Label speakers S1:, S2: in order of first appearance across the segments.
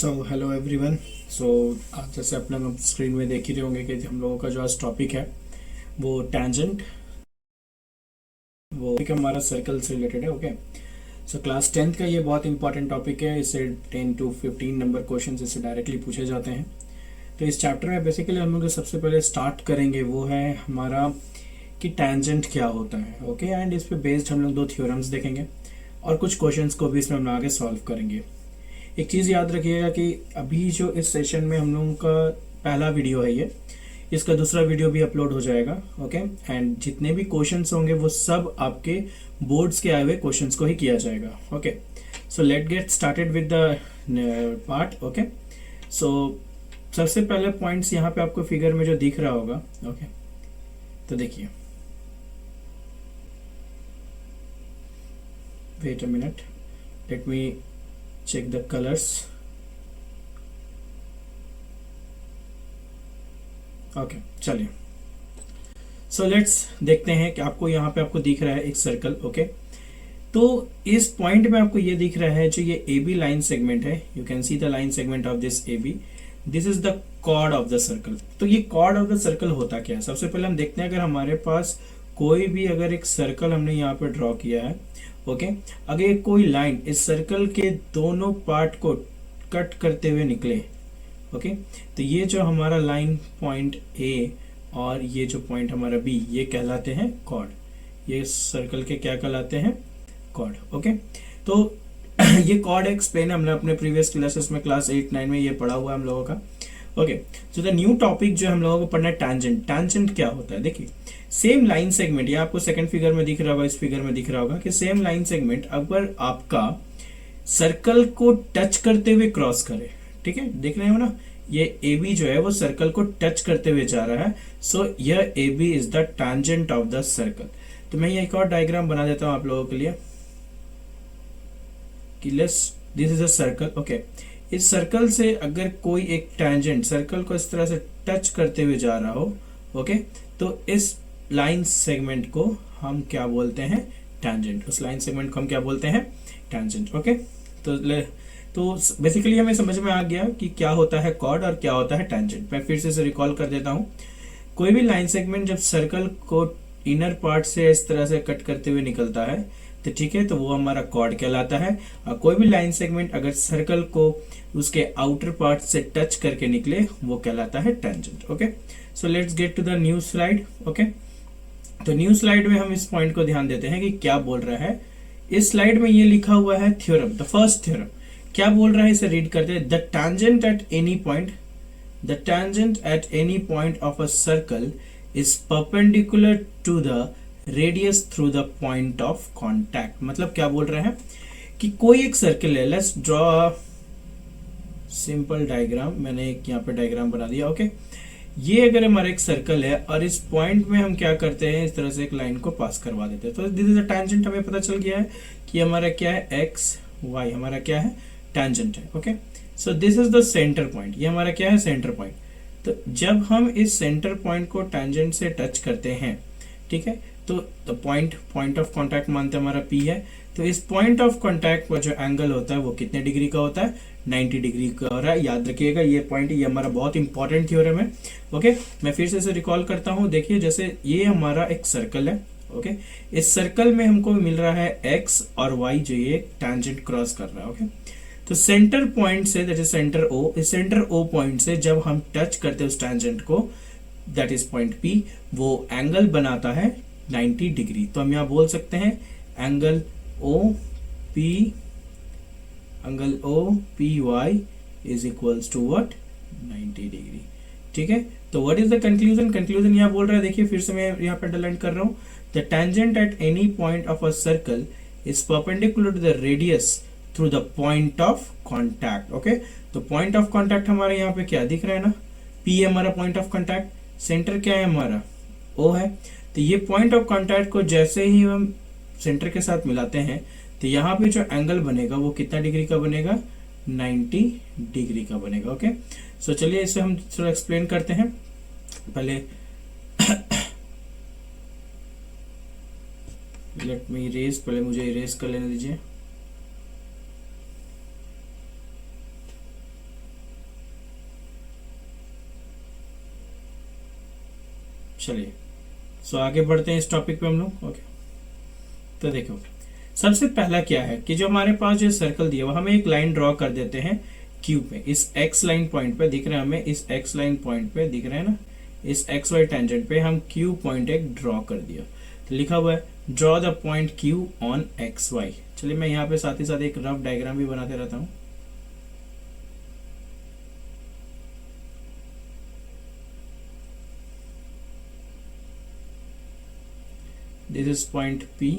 S1: So hello everyone. सो आज जैसे अपने हम स्क्रीन में देख ही रहे होंगे कि हम लोगों का जो आज टॉपिक है वो टैंजेंट, वो टॉपिक हमारा सर्कल से रिलेटेड है। ओके, सो क्लास 10th का ये बहुत इंपॉर्टेंट टॉपिक है। इससे 10 to 15 नंबर क्वेश्चन इससे डायरेक्टली पूछे जाते हैं। तो इस चैप्टर में बेसिकली हम लोग जो सबसे पहले स्टार्ट करेंगे वो है हमारा कि टैंजेंट क्या होता है। ओके, एंड इस पे बेस्ड हम लोग दो थ्योरम्स देखेंगे और कुछ क्वेश्चंस को भी इसमें हम लोग आगे सॉल्व करेंगे। एक चीज़ याद रखिएगा कि अभी जो इस सेशन में हम लोगों का पहला वीडियो है, ये इसका दूसरा वीडियो भी अपलोड हो जाएगा। ओके, एंड जितने भी क्वेश्चंस होंगे वो सब आपके बोर्ड्स के आए हुए क्वेश्चंस को ही किया जाएगा। Okay, so let get started with the part. Okay, so सबसे पहले पॉइंट्स यहाँ पे आपको फिगर में जो दिख रहा होगा। ओके, तो देखिए, wait a minute, let me check the colors. Okay, चलिए, सो लेट्स देखते हैं कि आपको यहाँ पे आपको दिख रहा है एक सर्कल। ओके, तो इस पॉइंट में आपको ये दिख रहा है जो ये ए बी लाइन सेगमेंट है। You can see the line segment of this A B. This is the chord of the circle. तो ये कॉर्ड ऑफ द सर्कल होता क्या है? सबसे पहले हम देखते हैं, अगर हमारे पास कोई भी अगर एक सर्कल हमने यहाँ पे ड्रॉ किया है, ओके, अगर कोई लाइन इस सर्कल के दोनों पार्ट को कट करते हुए निकले, ओके, तो ये जो हमारा लाइन पॉइंट ए और ये जो पॉइंट हमारा बी, ये कहलाते हैं कॉर्ड। ये सर्कल के क्या कहलाते हैं? कॉर्ड। ओके, तो ये कॉर्ड एक्सप्लेन हमने अपने प्रीवियस क्लासेस में क्लास 8-9 में ये पढ़ा हुआ है हम लोगों का। Okay, so the new topic जो हम लोगों को पढ़ना है टैंजेंट। टैंजेंट क्या होता है? देखिए, सेम लाइन सेगमेंट, ये आपको सेकंड फिगर में दिख रहा होगा, इस फिगर में दिख रहा होगा कि सेम लाइन सेगमेंट अगर आपका सर्कल को टच करते हुए क्रॉस करे, ठीक है, देख रहे हो ना, ये ए बी जो है वो सर्कल को टच करते हुए जा रहा है। सो यह A B is the tangent of the circle. तो मैं ये एक और डायग्राम बना देता हूं आप लोगों के लिए कि this is a circle. Okay, इस सर्कल से अगर कोई एक टैंजेंट सर्कल को इस तरह से टच करते हुए जा रहा हो, ओके, तो इस लाइन सेगमेंट को हम क्या बोलते हैं? टैंजेंट। उस लाइन सेगमेंट को हम क्या बोलते हैं? टैंजेंट। ओके, तो बेसिकली हमें समझ में आ गया कि क्या होता है कॉर्ड और क्या होता है टैंजेंट। मैं फिर से इसे रिकॉल कर देता हूं। कोई भी लाइन सेगमेंट जब सर्कल को इनर पार्ट से इस तरह से कट करते हुए निकलता है, तो ठीक है, तो वो हमारा कॉर्ड कहलाता है। और कोई भी लाइन सेगमेंट अगर सर्कल को उसके आउटर पार्ट से टच करके निकले, वो कहलाता है tangent. Okay, so let's get to the new slide. Okay, तो न्यू स्लाइड में हम इस पॉइंट को ध्यान देते हैं कि क्या बोल रहा है। इस स्लाइड में ये लिखा हुआ है थ्योरम, द फर्स्ट थ्योरम। क्या बोल रहा है इसे रीड करते हैं। The tangent at any point, the tangent at any point of a circle is perpendicular to the radius through the point of contact. मतलब क्या बोल रहे हैं कि कोई एक सर्कल है, लेट्स ड्रॉ सिंपल डायग्राम। मैंने एक यहाँ पे डायग्राम बना दिया। ओके, ये अगर हमारा एक सर्कल है और इस पॉइंट में हम क्या करते हैं, इस तरह से एक लाइन को पास करवा देते हैं, तो दिस इज अ टैंजेंट। हमें पता चल गया है कि हमारा क्या है, एक्स वाई हमारा क्या है, टैंजेंट है। Okay, so this is the centre point. ये हमारा क्या है, सेंटर पॉइंट। तो जब हम इस सेंटर पॉइंट को टैंजेंट से टच करते हैं, ठीक है, तो पॉइंट ऑफ कांटेक्ट मानते हैं हमारा पी है। तो इस पॉइंट ऑफ कांटेक्ट का जो एंगल होता है वो कितने डिग्री का होता है? 90 डिग्री का हो रहा है। याद रखिएगा ये पॉइंट, ये हमारा बहुत इंपॉर्टेंट थ्योरम है। ओके, मैं फिर से इसे रिकॉल करता हूं। देखिए, जैसे ये हमारा एक सर्कल है। ओके, इस सर्कल में हमको मिल रहा है एक्स और वाई, जो ये टैंजेंट क्रॉस कर रहा है। ओके, तो सेंटर पॉइंट से, दैट इज सेंटर ओ, इस सेंटर ओ पॉइंट से जब हम टच करते हैं उस टैंजेंट को, दैट इज पॉइंट पी, वो एंगल बनाता है 90 डिग्री। तो हम यहाँ बोल सकते हैं angle O P Y is equals to what? 90 degree. ठीक है, तो what is the conclusion? Conclusion यहाँ बोल रहा है, देखिए फिर से मैं यहाँ पे अंडरलाइन कर रहा हूँ, the tangent at any point of a circle is perpendicular to the radius through the point of contact. Okay, तो पॉइंट ऑफ कॉन्टैक्ट हमारे यहाँ पे क्या दिख रहा है ना, पी है हमारा पॉइंट ऑफ कॉन्टैक्ट, सेंटर क्या है हमारा, ओ है। तो ये पॉइंट ऑफ कॉन्टैक्ट को जैसे ही हम सेंटर के साथ मिलाते हैं, तो यहाँ पे जो एंगल बनेगा वो कितना डिग्री का बनेगा? 90 डिग्री का बनेगा। ओके, सो चलिए इसे हम थोड़ा एक्सप्लेन करते हैं। पहले लेट मी इरेज, पहले मुझे इरेज कर लेने दीजिए। चलिए सो आगे बढ़ते हैं इस टॉपिक पे हम लोग। ओके, तो देखो सबसे पहला क्या है कि जो हमारे पास जो सर्कल दिया हुआ, हमें एक लाइन ड्रॉ कर देते हैं क्यू पे। इस एक्स लाइन पॉइंट पे दिख रहा है हमें, इस एक्स लाइन पॉइंट पे दिख रहा है ना, इस एक्स वाई टेंजेंट पे हम क्यू पॉइंट एक ड्रॉ कर दिया। तो लिखा हुआ है draw the point Q on X Y. चलिए मैं यहाँ पे साथ ही साथ एक रफ डायग्राम भी बनाते रहता हूँ। This is point P,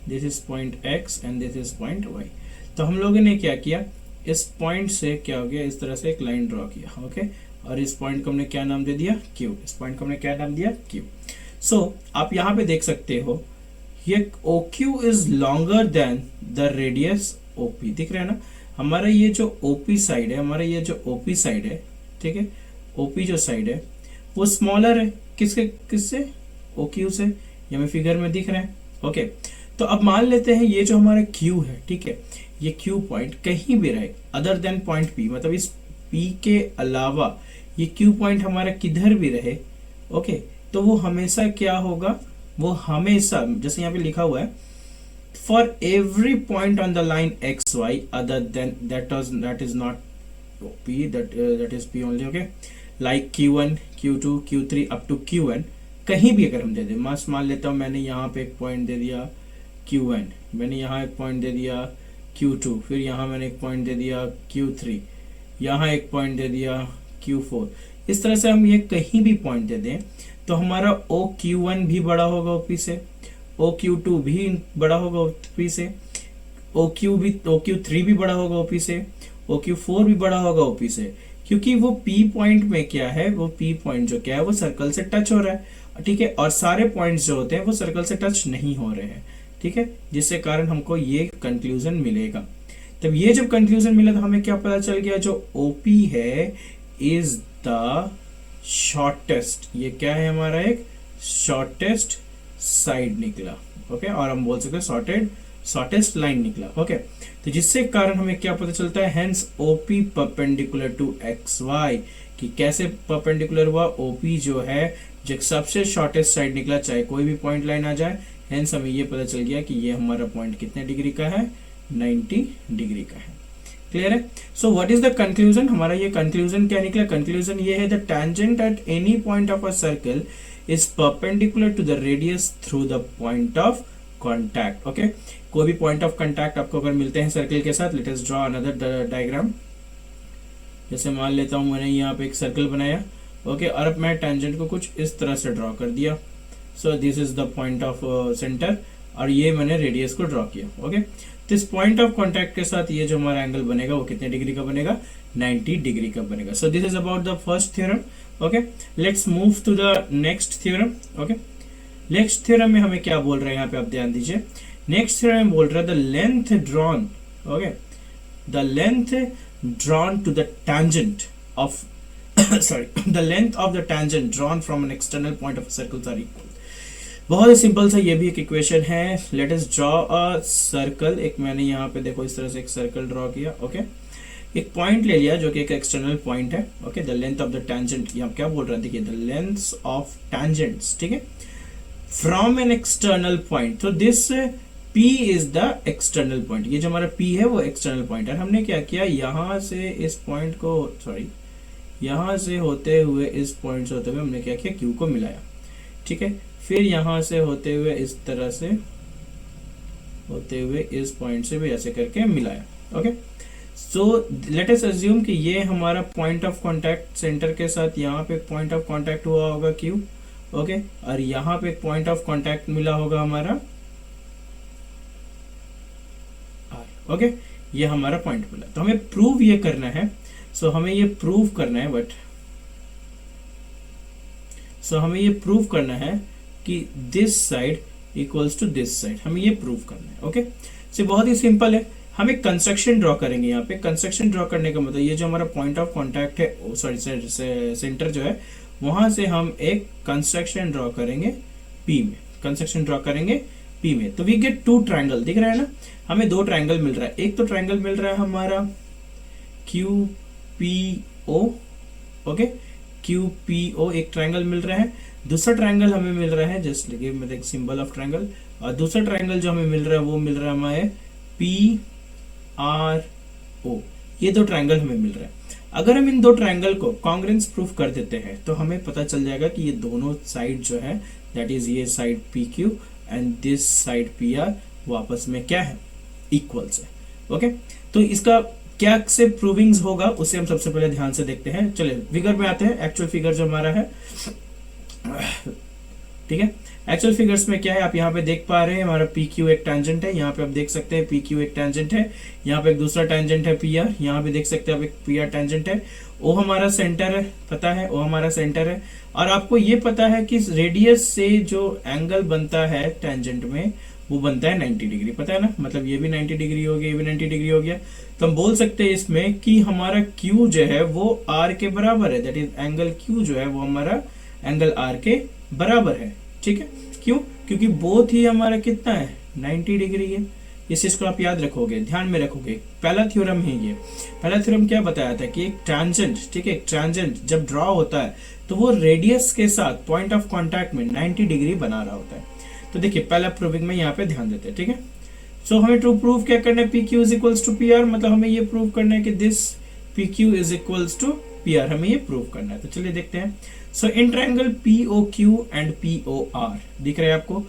S1: this is point X and this is point Y। तो हम लोगों ने क्या किया, इस पॉइंट से क्या हो गया, इस तरह से एक लाइन ड्रॉ किया। ओके, और इस पॉइंट को हमने क्या नाम दे दिया, Q। इस पॉइंट को हमने क्या नाम दिया, Q। सो आप यहाँ पे देख सकते हो ये OQ is longer than the radius OP। दिख रहा है ना, हमारा ये जो OP साइड है, हमारा ये जो OP साइड है, ठीक है, OP जो साइड है वो स्मॉलर है किससे, OQ से। ये हमें फिगर में दिख रहा है। ओके, तो अब मान लेते हैं ये जो हमारा Q है, ठीक है, ये Q पॉइंट कहीं भी रहे अदर देन पॉइंट P, मतलब इस P के अलावा ये Q पॉइंट हमारा किधर भी रहे, ओके, तो वो हमेशा क्या होगा, वो हमेशा जैसे यहाँ पे लिखा हुआ है for every point on the line X Y other than that is not P, that is P only, okay, like Q1, Q2, Q3 up to Qn, कहीं भी अगर हम दे दें, मान लेता हूँ मैंने यहाँ पे एक पॉइंट दे दिया Qn, मैंने यहाँ एक पॉइंट दे दिया Q2, फिर यहाँ मैंने एक पॉइंट दे दिया Q3, यहाँ एक पॉइंट दे दिया Q4। इस तरह से हम ये कहीं भी पॉइंट दे दें तो हमारा OQ1 भी बड़ा होगा OP से, OQ2 भी बड़ा होगा OP से, OQ3 भी बड़ा होगा OP से, OQ4 भी बड़ा होगा OP से, क्योंकि वो P पॉइंट में क्या है, वो P पॉइंट जो क्या है वो सर्कल से टच हो रहा है, ठीक है, और सारे पॉइंट्स जो होते हैं वो सर्कल से टच नहीं हो रहे हैं, ठीक है, जिससे कारण हमको ये कंक्लूजन मिलेगा। तब ये जब कंक्लूजन मिला तो हमें क्या पता चल गया, जो OP है इज द शॉर्टेस्ट, ये क्या है हमारा एक शॉर्टेस्ट साइड निकला। ओके, और हम बोल सकते हैं शॉर्टेस्ट लाइन निकला। ओके, तो जिससे कारण हमें क्या पता चलता है, hence OP perpendicular to XY, कि कैसे परपेंडिकुलर हुआ, OP जो है जो सबसे शॉर्टेस्ट साइड निकला, चाहे कोई भी पॉइंट लाइन आ जाए, हेंस हमें ये पता चल गया कि ये हमारा पॉइंट कितने डिग्री का है, 90 डिग्री का है। क्लियर है? So what is the conclusion, हमारा ये कंक्लूजन क्या निकला, कंक्लूजन ये है the tangent at any point of a circle is perpendicular to the radius through the point of contact. Okay, कोई भी पॉइंट ऑफ कॉन्टैक्ट आपको अगर मिलते हैं सर्कल के साथ, let us draw another diagram. जैसे मान लेता हूं मैंने यहाँ पे एक सर्कल बनाया, ओके, और अब मैं टेंजेंट को कुछ इस तरह से ड्रॉ कर दिया। सो this is the point of centre, और ये मैंने रेडियस को ड्रॉ किया। ओके, तो इस पॉइंट ऑफ कॉन्टैक्ट के साथ ये जो हमारा एंगल बनेगा वो कितने डिग्री का बनेगा, 90 डिग्री का बनेगा। So this is about the first theorem. Okay, let's move to the next theorem. Okay, next theorem में हमें क्या बोल रहे हैं, यहाँ पे आप ध्यान दीजिए। नेक्स्ट थ्योरम में बोल रहा है the length drawn, okay, the length drawn to the tangent of sorry the length of the tangent drawn from an external point of a circle are equal। बहुत ही सिंपल सा ये भी एक इक्वेशन है। Let us draw a circle. एक मैंने यहाँ पे देखो इस तरह से एक सर्कल ड्रॉ किया। ओके, एक पॉइंट ले लिया जो कि एक एक्सटर्नल पॉइंट है। Okay, the length of the tangent, यहाँ क्या बोल रहा है, देखिए द लेंथ ऑफ टेंजेंट्स, ठीक है, फ्रॉम एन एक्सटर्नल पॉइंट। तो this P is the external point, ये जो हमारा P है वो एक्सटर्नल पॉइंट है। हमने क्या किया, यहाँ से इस पॉइंट को, सॉरी, यहाँ से होते हुए इस पॉइंट से होते हुए हमने क्या किया, Q को मिलाया, ठीक है, फिर यहाँ से होते हुए इस तरह से होते हुए इस पॉइंट से भी ऐसे करके मिलाया। Okay, so let us assume कि ये हमारा पॉइंट ऑफ कांटेक्ट सेंटर के साथ यहाँ पे पॉइंट ऑफ कांटेक्ट हुआ होगा Q। ओके, और यहाँ पे पॉइंट ऑफ कांटेक्ट मिला होगा हमारा R। ओके, ये हमारा पॉइंट मिला। तो हमें प्रूव ये करना है, सो हमें ये प्रूव करना है कि this side equals to this side, हमें ये प्रूव करना है। ओके, सो बहुत ही सिंपल है। हम एक कंस्ट्रक्शन ड्रॉ करेंगे। यहाँ पे कंस्ट्रक्शन ड्रॉ करने का मतलब ये जो हमारा पॉइंट ऑफ कांटेक्ट है, सॉरी सेंटर जो है, वहां से हम एक कंस्ट्रक्शन ड्रॉ करेंगे P में, कंस्ट्रक्शन ड्रॉ करेंगे P में। तो वी गेट टू ट्रायंगल, दिख रहा है ना, हमें दो ट्रायंगल मिल रहा है। एक तो ट्रायंगल मिल रहा है हमारा QPO, okay, Q P O एक ट्रायंगल मिल रहा है, दूसरा ट्रायंगल हमें मिल रहा है just give me the symbol of triangle, और दूसरा ट्रायंगल जो हमें मिल रहा है वो मिल रहा है हमारे पी आर ओ, ये दो ट्रायंगल हमें मिल रहा है। अगर हम इन दो ट्रायंगल को कॉन्ग्रेंस प्रूफ कर देते हैं तो हमें पता चल जाएगा कि ये दोनों साइड जो है दैट इज ये side P Q and this side P R वो आपस में क्या है, इक्वल्स है। ओके, तो इसका क्या से प्रूविंग्स होगा उसे हम सबसे पहले ध्यान से देखते हैं। चलिए फिगर में आते हैं। एक्चुअल फिगर जो हमारा है, ठीक है, एक्चुअल फिगर्स में क्या है आप यहाँ पे देख पा रहे हैं, हमारा पी क्यू एक टेंजेंट है, यहाँ पे आप देख सकते हैं पी क्यू एक टेंजेंट है, यहाँ पे एक दूसरा टेंजेंट है पी आर, यहाँ पे देख सकते हैं आप एक पी आर टेंजेंट है, ओ हमारा सेंटर है, पता है ओ हमारा सेंटर है, और आपको ये पता है कि रेडियस से जो एंगल बनता है टेंजेंट में वो बनता है 90 डिग्री, पता है ना, मतलब ये भी 90 डिग्री हो गया, ये भी 90 डिग्री हो गया। तो हम बोल सकते हैं इसमें कि हमारा Q जो है वो R के बराबर है, दैट इज एंगल Q जो है वो हमारा एंगल R के बराबर है। ठीक है, क्यों? क्योंकि बोथ ही हमारा कितना है 90 डिग्री है। इस चीज को आप याद रखोगे, ध्यान में रखोगे। पहला थ्योरम है ये। पहला थ्योरम क्या बताया था कि एक टैंजेंट, ठीक है, एक टैंजेंट जब ड्रॉ होता है तो वो रेडियस के साथ पॉइंट ऑफ कांटेक्ट में 90 डिग्री बना रहा होता है। तो देखिए पहला प्रूविंग में यहाँ पे ध्यान देते हैं। ठीक है, सो हमें ट्रू प्रूव क्या करना है, P Q is equals to P R, मतलब हमें ये प्रूव करना है कि this P Q is equals to P R, हमें ये प्रूव करना है। तो चलिए देखते हैं। So in triangle P O Q and P O R दिख रहा है आपको,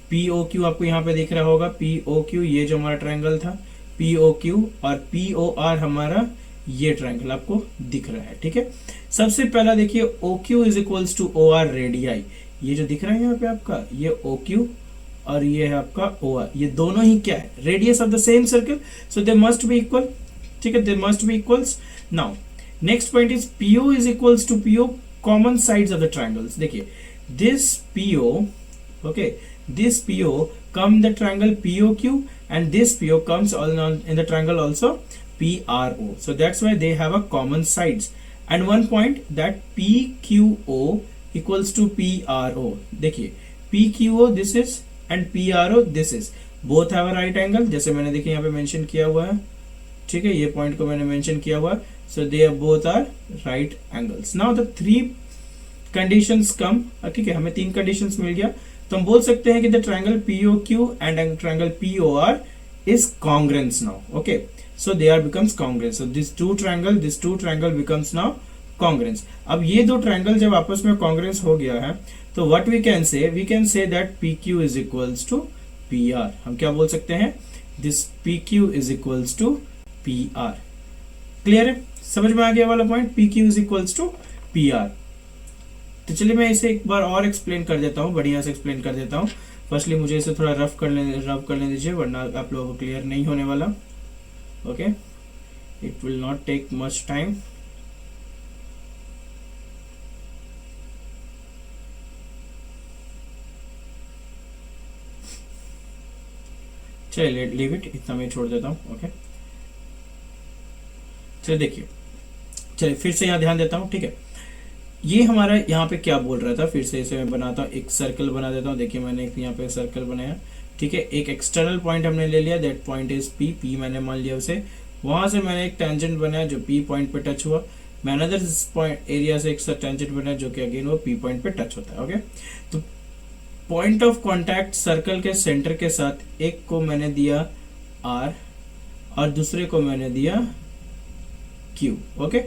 S1: पी ओ क्यू आपको यहाँ पे दिख रहा होगा, पी ओ क्यू ये जो हमारा ट्रायंगल था पी ओ क्यू, और पी ओ आर हमारा ये ट्रायंगल आपको दिख रहा है। ठीक है, सबसे पहला देखिए O Q is equals to O R radii, ये जो दिख रहा है यहाँ पे आपका ये ओ क्यू और ये है आपका ओ आर, ये दोनों ही क्या है, radius of the same circle, so they must be equal. ठीक है, they must be equals. Now next point is PO is equals to PO common sides of the triangles. देखिए this PO, okay, this PO come the triangle POQ and this PO comes in the triangle also PRO. So that's why they have a common sides. And one point that PQO equals to PRO. देखिए PQO this is and PRO this is. Both have a right angle. जैसे मैंने देखिए यहाँ पे mention किया हुआ है, ठीक है, ये पॉइंट को मैंने मेंशन किया हुआ है. So they both are right angles. Now the three conditions come. ठीक है, हमें तीन conditions मिल गया. तो हम बोल सकते हैं कि the triangle POQ and triangle POR is congruence now. Okay, so they are becomes congruence. So this two triangle becomes now congruence. अब ये दो ट्रायंगल जब आपस में कॉन्ग्रेंस हो गया है तो what we can say that PQ is equals to PR. हम क्या बोल सकते हैं, this PQ is equals to PR. Clear है, समझ में आ गया वाला point, PQ is equals to PR. तो चलिए मैं इसे एक बार और एक्सप्लेन कर देता हूँ, बढ़िया से एक्सप्लेन कर देता हूँ. फर्स्टली मुझे इसे थोड़ा रफ करने दीजिए, वरना आप लोगों को क्लियर नहीं होने वाला. Okay, it will not take much time. चलिए लीव इट, इतना मैं छोड़ देता हूँ. ओके, चलिए देखिए, चलिए फिर से यहाँ ध्यान देता हूँ. ठीक है, ये हमारा यहाँ पे क्या बोल रहा था, फिर से इसे मैं बनाता हूँ, एक सर्कल बना देता हूँ. देखिए मैंने एक यहाँ पे सर्कल बनाया. ठीक है, एक एक्सटर्नल पॉइंट हमने ले लिया, दैट पॉइंट इज P मैंने मान लिया उसे. वहां से मैंने एक टेंजेंट बनाया जो P पॉइंट पे टच हुआ. मैं अनदर पॉइंट एरिया से एक टेंजेंट बनाया जो कि अगेन वो P पॉइंट पे टच होता है. ओके, तो पॉइंट ऑफ कॉन्टैक्ट सर्कल के सेंटर के साथ एक को मैंने दिया R और दूसरे को मैंने दिया Q. ओके,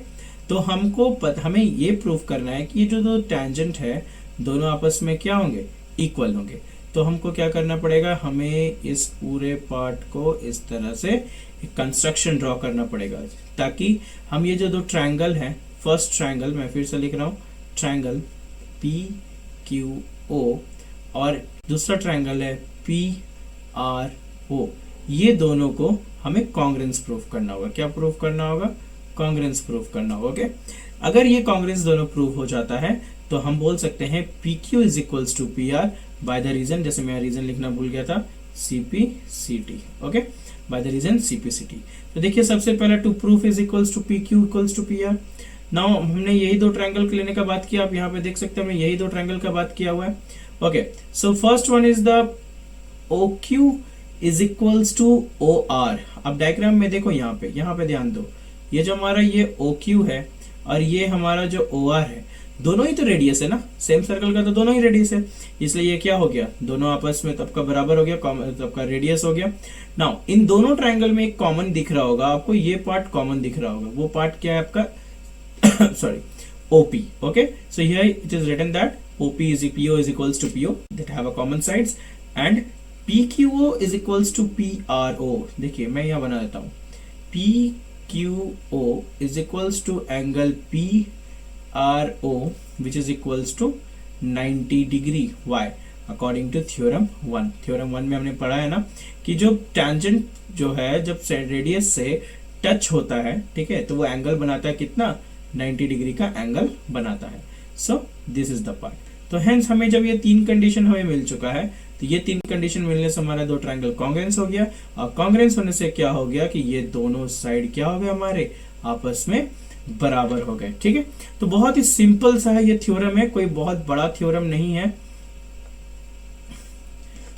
S1: तो हमें ये प्रूफ करना है कि ये जो दो टैंजेंट है दोनों आपस में क्या होंगे, इक्वल होंगे. तो हमको क्या करना पड़ेगा, हमें इस पूरे पार्ट को इस तरह से एक कंस्ट्रक्शन ड्रॉ करना पड़ेगा, ताकि हम ये जो दो ट्रायंगल हैं, फर्स्ट ट्रायंगल मैं फिर से लिख रहा हूँ, ट्रायंगल PQO और दूसरा ट्रायंगल है PRO, ये दोनों को हमें कॉन्ग्रेंस प्रूफ करना होगा. क्या प्रूफ करना होगा, कॉन्ग्रेंस प्रूफ करना होगा. ओके, अगर ये कॉन्ग्रेंस दोनों प्रूफ हो जाता है तो हम बोल सकते हैं PQ is equals to PR by the reason, जैसे मैं रीजन लिखना भूल गया था, CPCT. Okay, by the reason CPCT. तो देखिए सबसे पहला to proof is equals to PQ equals to PR. Now हमने यही दो ट्रायंगल लेने का बात किया, आप यहाँ पे देख सकते हैं हमने यही दो ट्रायंगल का बात किया हुआ है. Okay, so first one is the OQ is equals to OR. अब डायग्राम में देखो, यहाँ पे ध्यान दो, ये जो हमारा ये OQ है और ये हमारा जो OR है, दोनों ही तो रेडियस है ना, सेम सर्कल का तो दोनों ही रेडियस है, इसलिए ये क्या हो गया, दोनों आपस में तब का बराबर हो गया, तब का रेडियस हो गया। नाउ इन दोनों ट्रायंगल में एक कॉमन दिख रहा होगा आपको, ये पार्ट कॉमन दिख रहा होगा, वो पार्ट क्या है आपका sorry OP. Okay, so here it is written that OP is PO is equals to PO that have a common sides and PQO is equals to PRO. देखिए मैं यहाँ बना देता हूँ, PQO is equals to angle PRO which is equals to 90 degree. Why? According to theorem 1. Theorem 1 में हमने पढ़ा है ना कि जो tangent जो है जब रेडियस से टच होता है, ठीक है, तो वो एंगल बनाता है कितना, 90 डिग्री का एंगल बनाता है। सो दिस इज द पार्ट। तो हेंस हमें जब ये तीन कंडीशन हमें मिल चुका है, तो ये तीन कंडीशन मिलने से हमारा दो ट्रायंगल कॉन्ग्रेंस हो गया, और कॉन्ग्रेंस होने से क्या हो गया कि ये दोनों साइड क्या हो गए हमारे आपस में बराबर हो गए। ठीक है, तो बहुत ही सिंपल सा है ये थ्योरम है, कोई बहुत बड़ा थ्योरम नहीं है।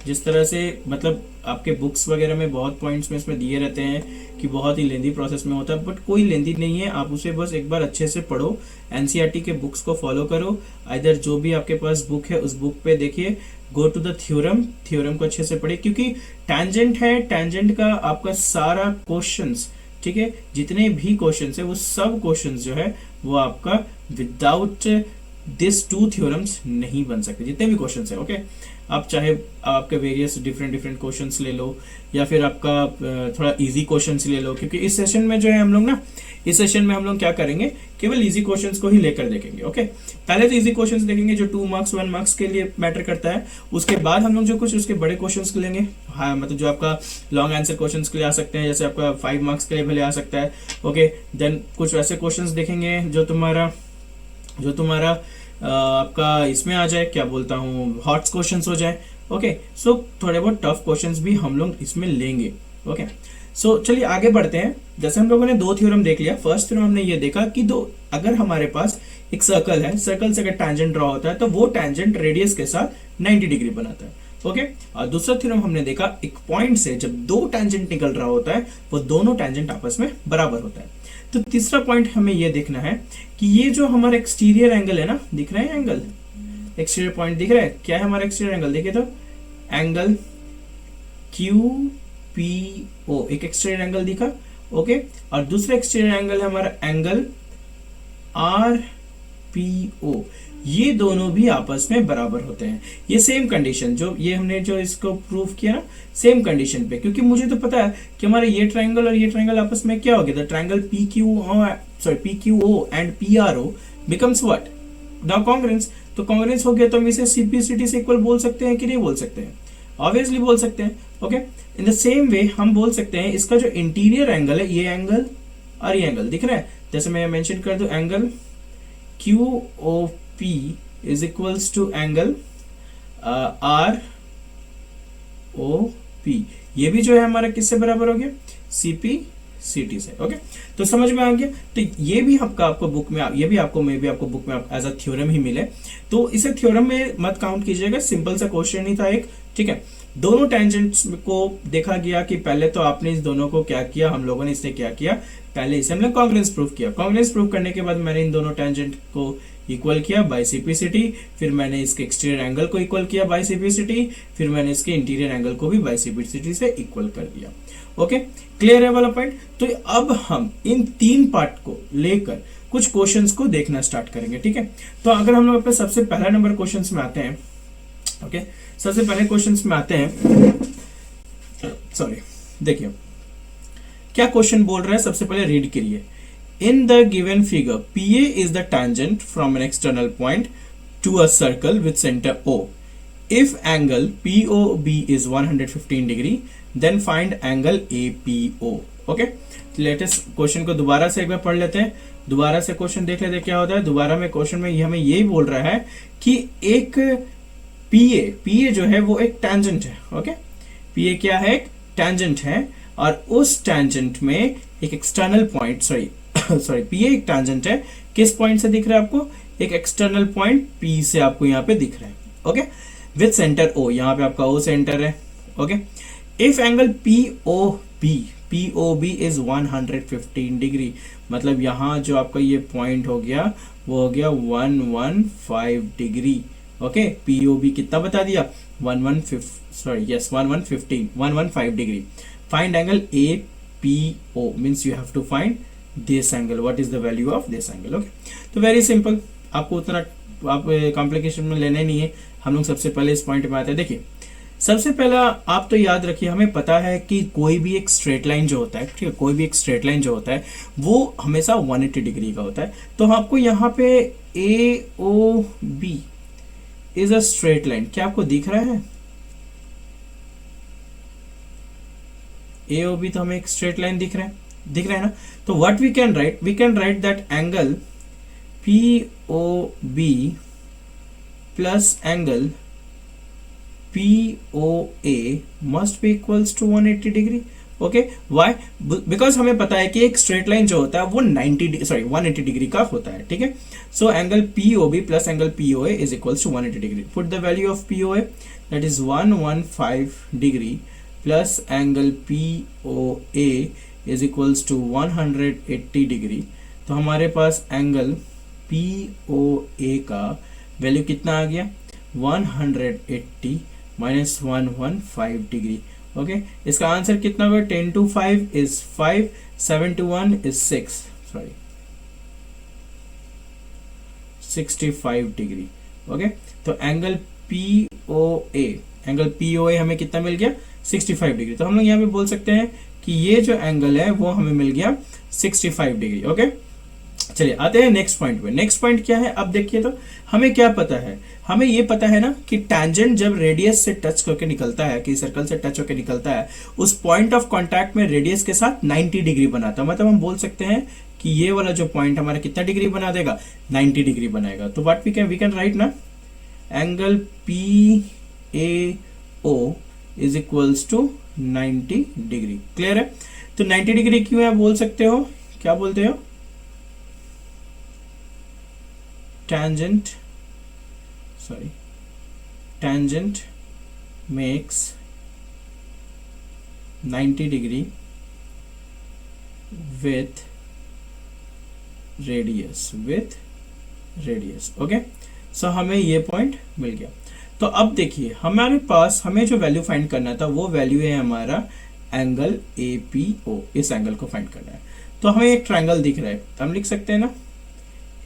S1: जिस तरह से मतलब आपके बुक्स वगैरह में बहुत पॉइंट्स में इसमें दिए रहते हैं कि बहुत ही लेंदी प्रोसेस में होता है, बट कोई लेंदी नहीं है, आप उसे बस एक बार अच्छे से पढ़ो, एनसीईआरटी के बुक्स को फॉलो करो, इधर जो भी आपके पास बुक है उस बुक पे देखिए, go to the theorem, theorem को अच्छे से पढ़िए, क्योंकि टैंजेंट है, टैंजेंट का आपका सारा क्वेश्चंस, ठीक है, जितने भी क्वेश्चंस है वो सब क्वेश्चंस जो है वो आपका विदाउट दिस टू थ्योरम्स नहीं बन सकते, जितने भी क्वेश्चंस है। ओके, आप चाहे आपके वेरियस डिफरेंट क्वेश्चंस ले लो, या फिर आपका थोड़ा इजी क्वेश्चंस ले लो, क्योंकि इस सेशन में जो है हम लोग ना, इस सेशन में हम लोग क्या करेंगे, केवल इजी क्वेश्चंस को ही लेकर देखेंगे। ओके, पहले तो इजी क्वेश्चंस देखेंगे जो 2 मार्क्स 1 मार्क्स के लिए मैटर करता है, उसके बाद हम लोग जो कुछ उसके बड़े क्वेश्चंस लेंगे, हाँ मतलब जो आपका लॉन्ग आंसर क्वेश्चंस के लिए आ सकते हैं, जैसे आपका 5 मार्क्स के लिए भले आ सकता है। ओके, देन कुछ वैसे क्वेश्चंस देखेंगे जो तुम्हारा आपका इसमें आ जाए, क्या बोलता हूँ, हॉट क्वेश्चंस हो जाए। ओके, सो थोड़े बहुत टफ क्वेश्चंस भी हम लोग इसमें लेंगे। ओके, सो चलिए आगे बढ़ते हैं। जैसे हम लोगों ने दो थ्योरम देख लिया, फर्स्ट थ्योरम हमने ये देखा कि अगर हमारे पास एक सर्कल है, सर्कल से अगर टैंजेंट ड्रॉ होता है तो वो टैंजेंट रेडियस के साथ 90 डिग्री बनाता है। ओके, और दूसरा थ्योरम हमने देखा एक पॉइंट से जब दो टैंजेंट निकल रहा होता है वो दोनों टैंजेंट आपस में बराबर होता है। तो तीसरा पॉइंट हमें यह देखना है कि ये जो हमारा एक्सटीरियर एंगल है ना, दिख रहा है एंगल, एक्सटीरियर पॉइंट दिख रहा है, क्या है हमारा एक्सटीरियर एंगल, देखिए तो एंगल QPO, एक एक्सटीरियर एंगल दिखा। ओके, और दूसरा एक्सटीरियर एंगल है हमारा एंगल RPO, ये दोनों भी आपस में बराबर होते हैं। ये सेम कंडीशन जो ये हमने जो इसको प्रूव किया ना, सेम कंडीशन पे, क्योंकि मुझे तो पता है कि हमारे ये ट्रायंगल और ये ट्रायंगल आपस में क्या हो गया, the triangle PQO and PRO becomes what, now congruence. तो कांग्रुएंस हो गया तो हम इसे CPCT से इक्वल बोल सकते हैं कि नहीं बोल सकते हैं, ऑब्वियसली बोल सकते हैं। ओके, इन द सेम वे हम बोल सकते हैं इसका जो इंटीरियर एंगल है, ये एंगल और ये एंगल दिख रहा है, जैसे मैं मेंशन कर दूं angle QOP is equals to angle ROP, ये भी जो है हमारा किससे बराबर हो गया, CPCT से। ओके, तो समझ में आ गया। तो ये भी आपको बुक में, ये भी आपको मे भी आपको बुक में एज अ थ्योरम ही मिले, तो इसे थ्योरम में मत काउंट कीजिएगा, सिंपल सा क्वेश्चन ही था एक। ठीक है, दोनों टेंजेंट्स को देखा गया कि पहले तो आपने इस दोनों को क्या किया, हम लोगों ने इससे क्या किया, पहले इसे हमने कांग्रुएंस प्रूफ किया, कांग्रुएंस प्रूफ करने के बाद मैंने इन दोनों टेंजेंट को इक्वल किया बाय CPCT, फिर मैंने इसके एक्सटीरियर एंगल को इक्वल किया बाय CPCT, फिर मैंने इसके इंटीरियर एंगल को भी बाय CPCT से इक्वल कर दिया। ओके, क्लियर है वाला पॉइंट। तो अब हम इन तीन पार्ट को लेकर कुछ क्वेश्चंस को देखना स्टार्ट करेंगे। ठीक है, तो अगर हम लोग अपने सबसे पहला नंबर क्वेश्चंस में आते हैं, ओके, सबसे पहले क्वेश्चंस में आते हैं, सॉरी, देखिए क्या क्वेश्चन बोल रहा है, सबसे पहले रीड करिए। In the given figure, PA is the tangent from an external point to a circle with center O. If angle POB is 115 degree, then find angle APO. Okay? Latest question को दोबारा से एक बार पढ़ लेते हैं, दोबारा से क्वेश्चन देख लेते हैं क्या होता है। दोबारा में क्वेश्चन में हमें यही बोल रहा है कि एक PA जो है वो एक टैंजेंट है। ओके, PA क्या है, एक टैंजेंट है, और उस टैंजेंट में एक एक्सटर्नल पॉइंट, सॉरी PA एक टैंजेंट है, किस पॉइंट से दिख रहा है आपको, एक एक्सटर्नल पॉइंट P से आपको यहाँ पे दिख रहा है। ओके, विद सेंटर O, यहाँ पे आपका O सेंटर है। Okay, if angle POB is 115 degree, मतलब यहाँ जो आपका ये पॉइंट हो गया वो हो गया 115 डिग्री। ओके, पीओबी कितना बता दिया, 115 degree. Find angle A P O, means you have to find this angle, what is the value of this angle. Okay, तो वेरी सिंपल, आपको उतना आप कॉम्प्लिकेशन में लेना नहीं है, हम लोग सबसे पहले इस पॉइंट में आते हैं। देखिए, सबसे पहला आप तो याद रखिए, हमें पता है कि कोई भी एक स्ट्रेट लाइन जो होता है, ठीक है, कोई भी एक स्ट्रेट लाइन जो होता है वो हमेशा 180 डिग्री का होता है। तो आपको यहाँ पे A O B is a straight line, क्या आपको दिख रहा है? ए ओ बी तो हमें एक स्ट्रेट लाइन दिख रहा है ना। तो what we can write that angle P O B plus angle POA must be equals to 180 degree. Okay, why? Because हमें पता है कि एक स्ट्रेट लाइन जो होता है वो 180 डिग्री का होता है, ठीक है। So angle POB plus angle POA is equals to 180 degree. Put the value of POA, that is 115 degree plus angle POA is equals to 180 degree. तो हमारे पास एंगल POA का वैल्यू कितना आ गया, 180 माइनस 115 डिग्री। ओके, इसका answer कितना होगा, 10 to 5 is 5, 7 to 1 is 6, sorry 65 degree. Okay, तो एंगल POA हमें कितना मिल गया, 65 डिग्री। तो हम लोग यहाँ पे बोल सकते हैं कि ये जो एंगल है वो हमें मिल गया 65 डिग्री। ओके, चलिए आते हैं नेक्स्ट पॉइंट पे। नेक्स्ट पॉइंट क्या है, अब देखिए, तो हमें क्या पता है, हमें ये पता है ना कि टैंजेंट जब रेडियस से टच करके निकलता है, कि सर्कल से टच होकर निकलता है, उस पॉइंट ऑफ कांटेक्ट में रेडियस के साथ 90 डिग्री बनाता है। मतलब हम बोल सकते हैं कि ये वाला जो पॉइंट हमारा कितना डिग्री बना देगा, 90 डिग्री बनाएगा। तो व्हाट वी कैन राइट ना, angle PAO is equals to 90 degree. Clear है? तो 90 डिग्री क्यों है बोल सकते हो, क्या बोलते हो, tangent makes 90 degree with radius। Okay, सो हमें ये पॉइंट मिल गया। तो अब देखिए, हमारे पास हमें जो वैल्यू फाइंड करना था वो वैल्यू है हमारा एंगल APO। इस एंगल को फाइंड करना है। तो हमें एक ट्रायंगल दिख रहा है, तो हम लिख सकते हैं ना,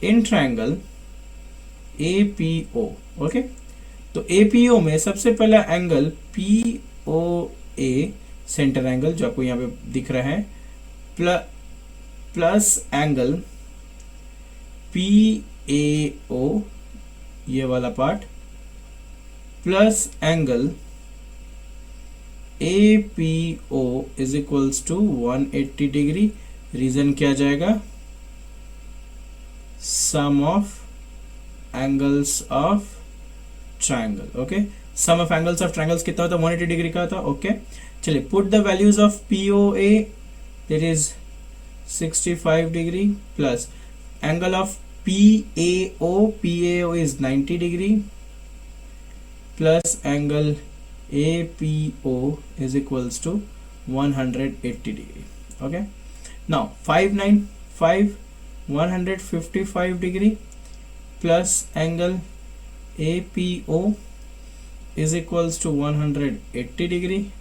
S1: इन ट्रायंगल APO। ओके, तो APO में सबसे पहला एंगल POA, सेंटर एंगल जो आपको यहाँ पे दिख रहा है, प्लस एंगल PAO, ये वाला part, plus angle APO is equals to 180 degree. Reason क्या जाएगा, sum of angles of triangle. Okay, sum of angles of triangles कितना होता है, 180 डिग्री का था। ओके, चलिए put the values of POA, that is 65 degree, plus angle of PAO is 90 degree, plus angle APO is equals to 180 degree. Okay, now 5 9 5 155 degree plus angle APO is equals to 180 degree.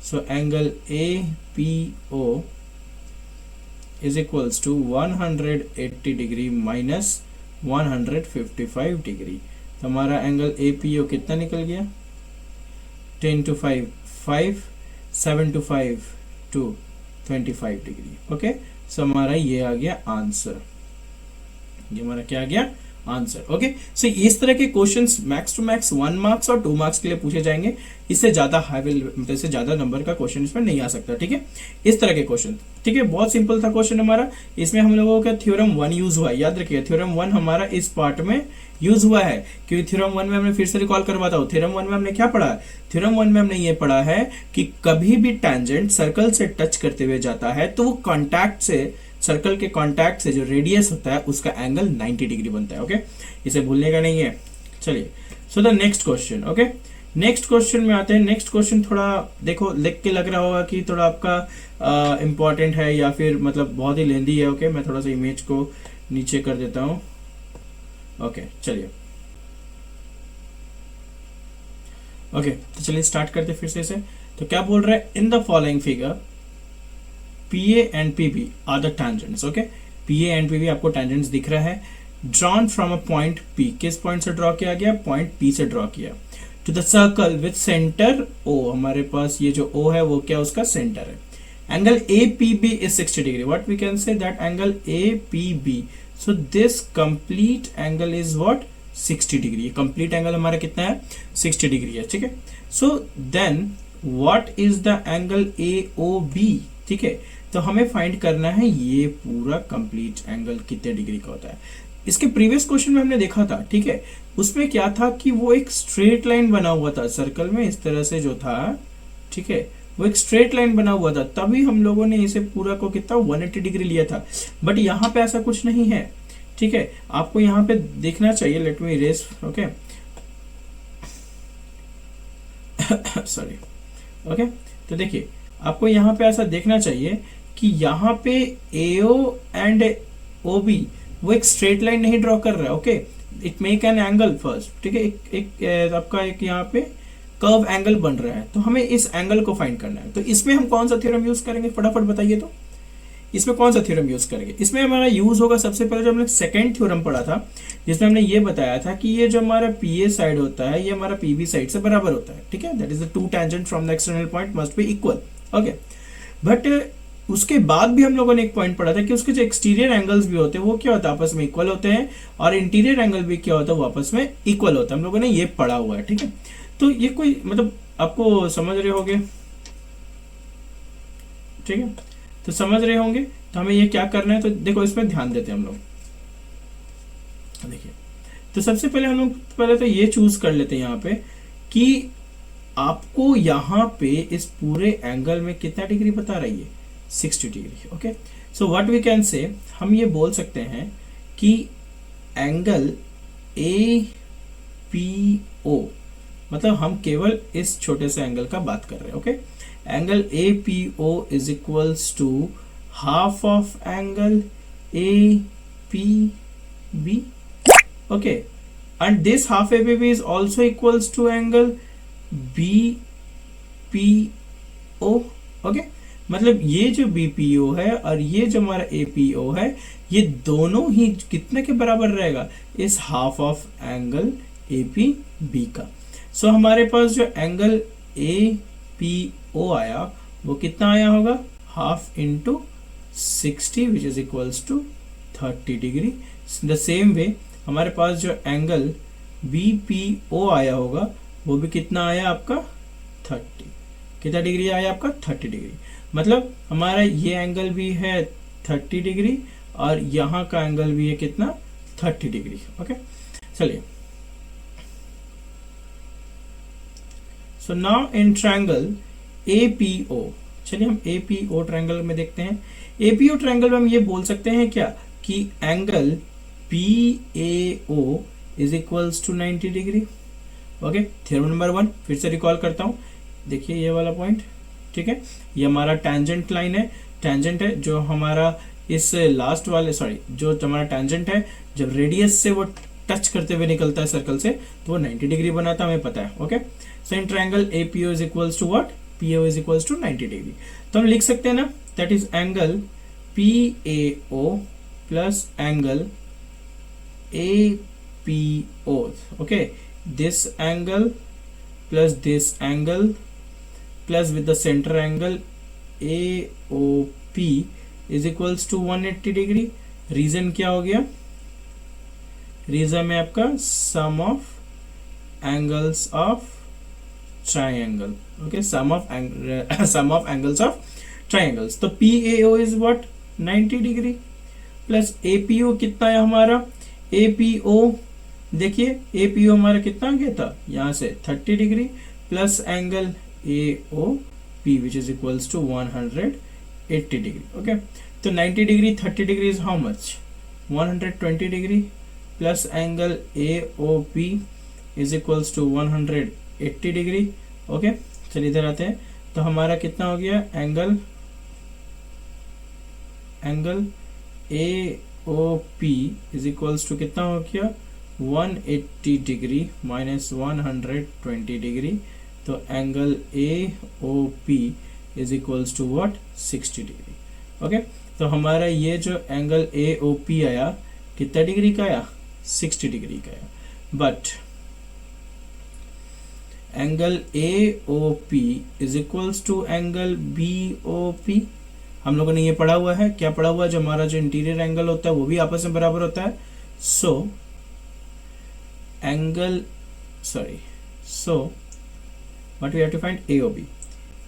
S1: So angle APO is equals to 180 degree minus 155 degree. तो हमारा angle APO कितना निकल गया, 10 to 5 5, 7 to 5 2, 25 degree. Okay, सो हमारा ये आ गया answer, ये हमारा क्या आ गया आंसर। ओके, सो इस तरह के questions max to max 1 marks और 2 मार्क्स के लिए पूछे जाएंगे। इससे ज्यादा इससे ज्यादा नंबर का क्वेश्चन इसमें नहीं आ सकता, ठीक है, इस तरह के क्वेश्चन। ठीक है, बहुत सिंपल था क्वेश्चन हमारा। इसमें हम लोगों का थ्योरम 1 यूज हुआ है, याद रखिए थ्योरम 1 हमारा इस पार्ट में यूज हुआ है, क्योंकि थ्योरम 1 में हमने फिर से रिकॉल करवाता हूँ। थ्योरम 1 में हमने क्या पढ़ा है, थ्योरम 1 में हमने ये पढ़ा है कि कभी भी टैंजेंट सर्कल से टच करते हुए जाता है तो वो कॉन्टैक्ट से, सर्कल के कॉन्टैक्ट से जो रेडियस होता है उसका एंगल 90 डिग्री बनता है। ओके, इसे भूलने का नहीं है। चलिए, so the next question. Okay, next question में आते हैं। नेक्स्ट क्वेश्चन थोड़ा देखो लिख के लग रहा होगा कि थोड़ा आपका इंपॉर्टेंट है या फिर मतलब बहुत ही लेंदी है। ओके, मैं थोड़ा सा इमेज को नीचे कर देता हूँ। ओके चलिए, ओके तो चलिए स्टार्ट करते फिर से इसे। तो क्या बोल रहा है, in the following figure P A and P B are the tangents. Okay, P A and P B आपको टेंजेंट्स दिख रहा है, drawn from a point P, किस पॉइंट से ड्रॉ किया गया, पॉइंट पी से ड्रॉ किया, to the circle with centre O, हमारे पास ये जो ओ है वो क्या उसका सेंटर है। Angle A P B is 60 degree, what we can say that angle A P B, so this complete angle is what 60 degree. Complete angle हमारा कितना है 60 डिग्री है, ठीक है। So then what is the angle A O B, ठीक है। तो हमें फाइंड करना है ये पूरा कंप्लीट एंगल कितने डिग्री का होता है। इसके प्रीवियस क्वेश्चन में हमने देखा था, ठीक है, उसमें क्या था कि वो एक स्ट्रेट लाइन बना हुआ था सर्कल में, इस तरह से जो था, ठीक है, वो एक स्ट्रेट लाइन बना हुआ था, तभी हम लोगों ने इसे पूरा को कितना 180 डिग्री लिया था। बट यहाँ पे ऐसा कुछ नहीं है, ठीक है, आपको यहाँ पे देखना चाहिए। Let me erase, okay sorry, okay. तो देखिए आपको यहाँ पे ऐसा देखना चाहिए कि यहाँ पे AO एंड OB वो एक स्ट्रेट लाइन नहीं ड्रॉ कर रहा है, okay, it make an angle first, ठीक है, एक आपका एक यहाँ पे कर्व एंगल बन रहा है, तो हमें इस एंगल को फाइंड करना है। तो इसमें हम कौन सा थ्योरम यूज करेंगे, फटाफट बताइए। तो इसमें कौन सा थ्योरम यूज करेंगे, इसमें हमारा यूज होगा सबसे पहले जो हमने सेकंड थ्योरम पढ़ा था, जिसमें हमने ये बताया था कि ये जो हमारा PA साइड होता है ये हमारा PB साइड से बराबर होता है, ठीक है, that is the two tangent from the external point must be equal, okay. But उसके बाद भी हम लोगों ने एक पॉइंट पढ़ा था कि उसके जो एक्सटीरियर एंगल्स भी होते हैं वो क्या होता है, आपस में इक्वल होते हैं, और इंटीरियर एंगल भी क्या होता है, वो आपस में इक्वल होता है। हम लोगों ने ये पढ़ा हुआ है, ठीक है। तो ये कोई मतलब आपको समझ रहे होंगे, ठीक है, तो समझ रहे होंगे। तो हमें ये क्या करना है, तो देखो इसमें ध्यान देते हैं हम लोग। देखिए तो सबसे पहले हम लोग पहले तो ये चूज कर लेते हैं यहाँ पे कि आपको यहाँ पे इस पूरे एंगल में कितना डिग्री बता रही है, 60 degree, okay. So what we can say, हम ये बोल सकते हैं कि एंगल APO, मतलब हम केवल इस छोटे से एंगल का बात कर रहे हैं, okay. Angle APO is equals to half of angle APB, okay, and this half APB is also equals to angle BPO, okay। मतलब ये जो BPO है और ये जो हमारा APO है, ये दोनों ही कितने के बराबर रहेगा, इस हाफ ऑफ एंगल APB का। सो हमारे पास जो एंगल APO आया वो कितना आया होगा, half into 60 which is equals to 30 degree. The same way हमारे पास जो एंगल BPO आया होगा वो भी कितना आया आपका 30, कितना डिग्री आया आपका 30 डिग्री। मतलब हमारा ये एंगल भी है 30 डिग्री और यहाँ का एंगल भी है कितना 30 डिग्री, ओके। चलिए, so now in triangle APO, चलिए हम APO ट्रायंगल में देखते हैं। APO ट्रायंगल में हम ये बोल सकते हैं क्या कि angle PAO is equals to 90 degree, okay. Theorem number 1 फिर से रिकॉल करता हूं, देखिए ये वाला पॉइंट, ठीक है, ये हमारा टेंजेंट लाइन है, टेंजेंट है जो हमारा इस लास्ट वाले, सॉरी, जो हमारा टेंजेंट है जब रेडियस से वो टच करते हुए निकलता है सर्कल से तो वो 90 डिग्री बनाता है, हमें पता है, okay. So in triangle APO is equals to what, PO is equals to 90 degree. तो हम लिख सकते हैं ना, that is angle PAO plus angle APO, okay, this angle plus this angle plus with the center angle AOP is equals to 180 degree. Reason क्या हो गया, reason में आपका sum of angles of triangle, okay, sum of angles of triangles. तो PAO is what 90 degree plus APO कितना है हमारा, APO देखिए APO हमारा कितना गया था यहाँ से 30 degree plus angle AOP which is equals to 180 degree, okay. तो 90 degree 30 degree is how much, 120 degree plus angle AOP is equals to 180 degree, okay. चलिए इधर आते हैं, तो हमारा कितना हो गया, angle AOP is equals to कितना हो गया 180 डिग्री माइनस 120 डिग्री, तो angle A O P is equals to what 60 degree. Okay, तो हमारा ये जो एंगल ए ओ पी आया कितना डिग्री का आया 60 डिग्री का आया, but angle A O P is equals to angle B O P. हम लोगों ने ये पढ़ा हुआ है, क्या पढ़ा हुआ है, जो हमारा जो इंटीरियर एंगल होता है वो भी आपस में बराबर होता है। सो what we have to find AOB,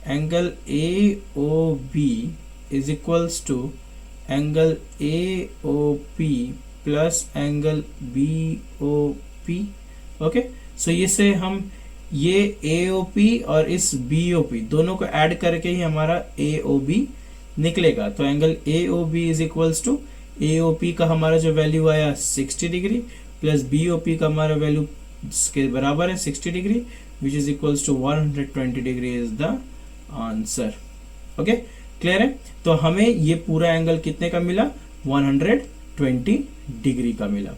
S1: angle AOB is equals to angle AOP plus angle BOP। Okay, so ये से हम ये AOP और इस BOP दोनों को ऐड करके ही हमारा AOB निकलेगा। तो angle AOB is equals to AOP का हमारा जो वैल्यू आया 60 डिग्री प्लस BOP का हमारा वैल्यू के बराबर है 60 degree, which is equals to 120 degree is the answer. Okay, clear है। तो हमें ये पूरा एंगल कितने का मिला 120 डिग्री का मिला।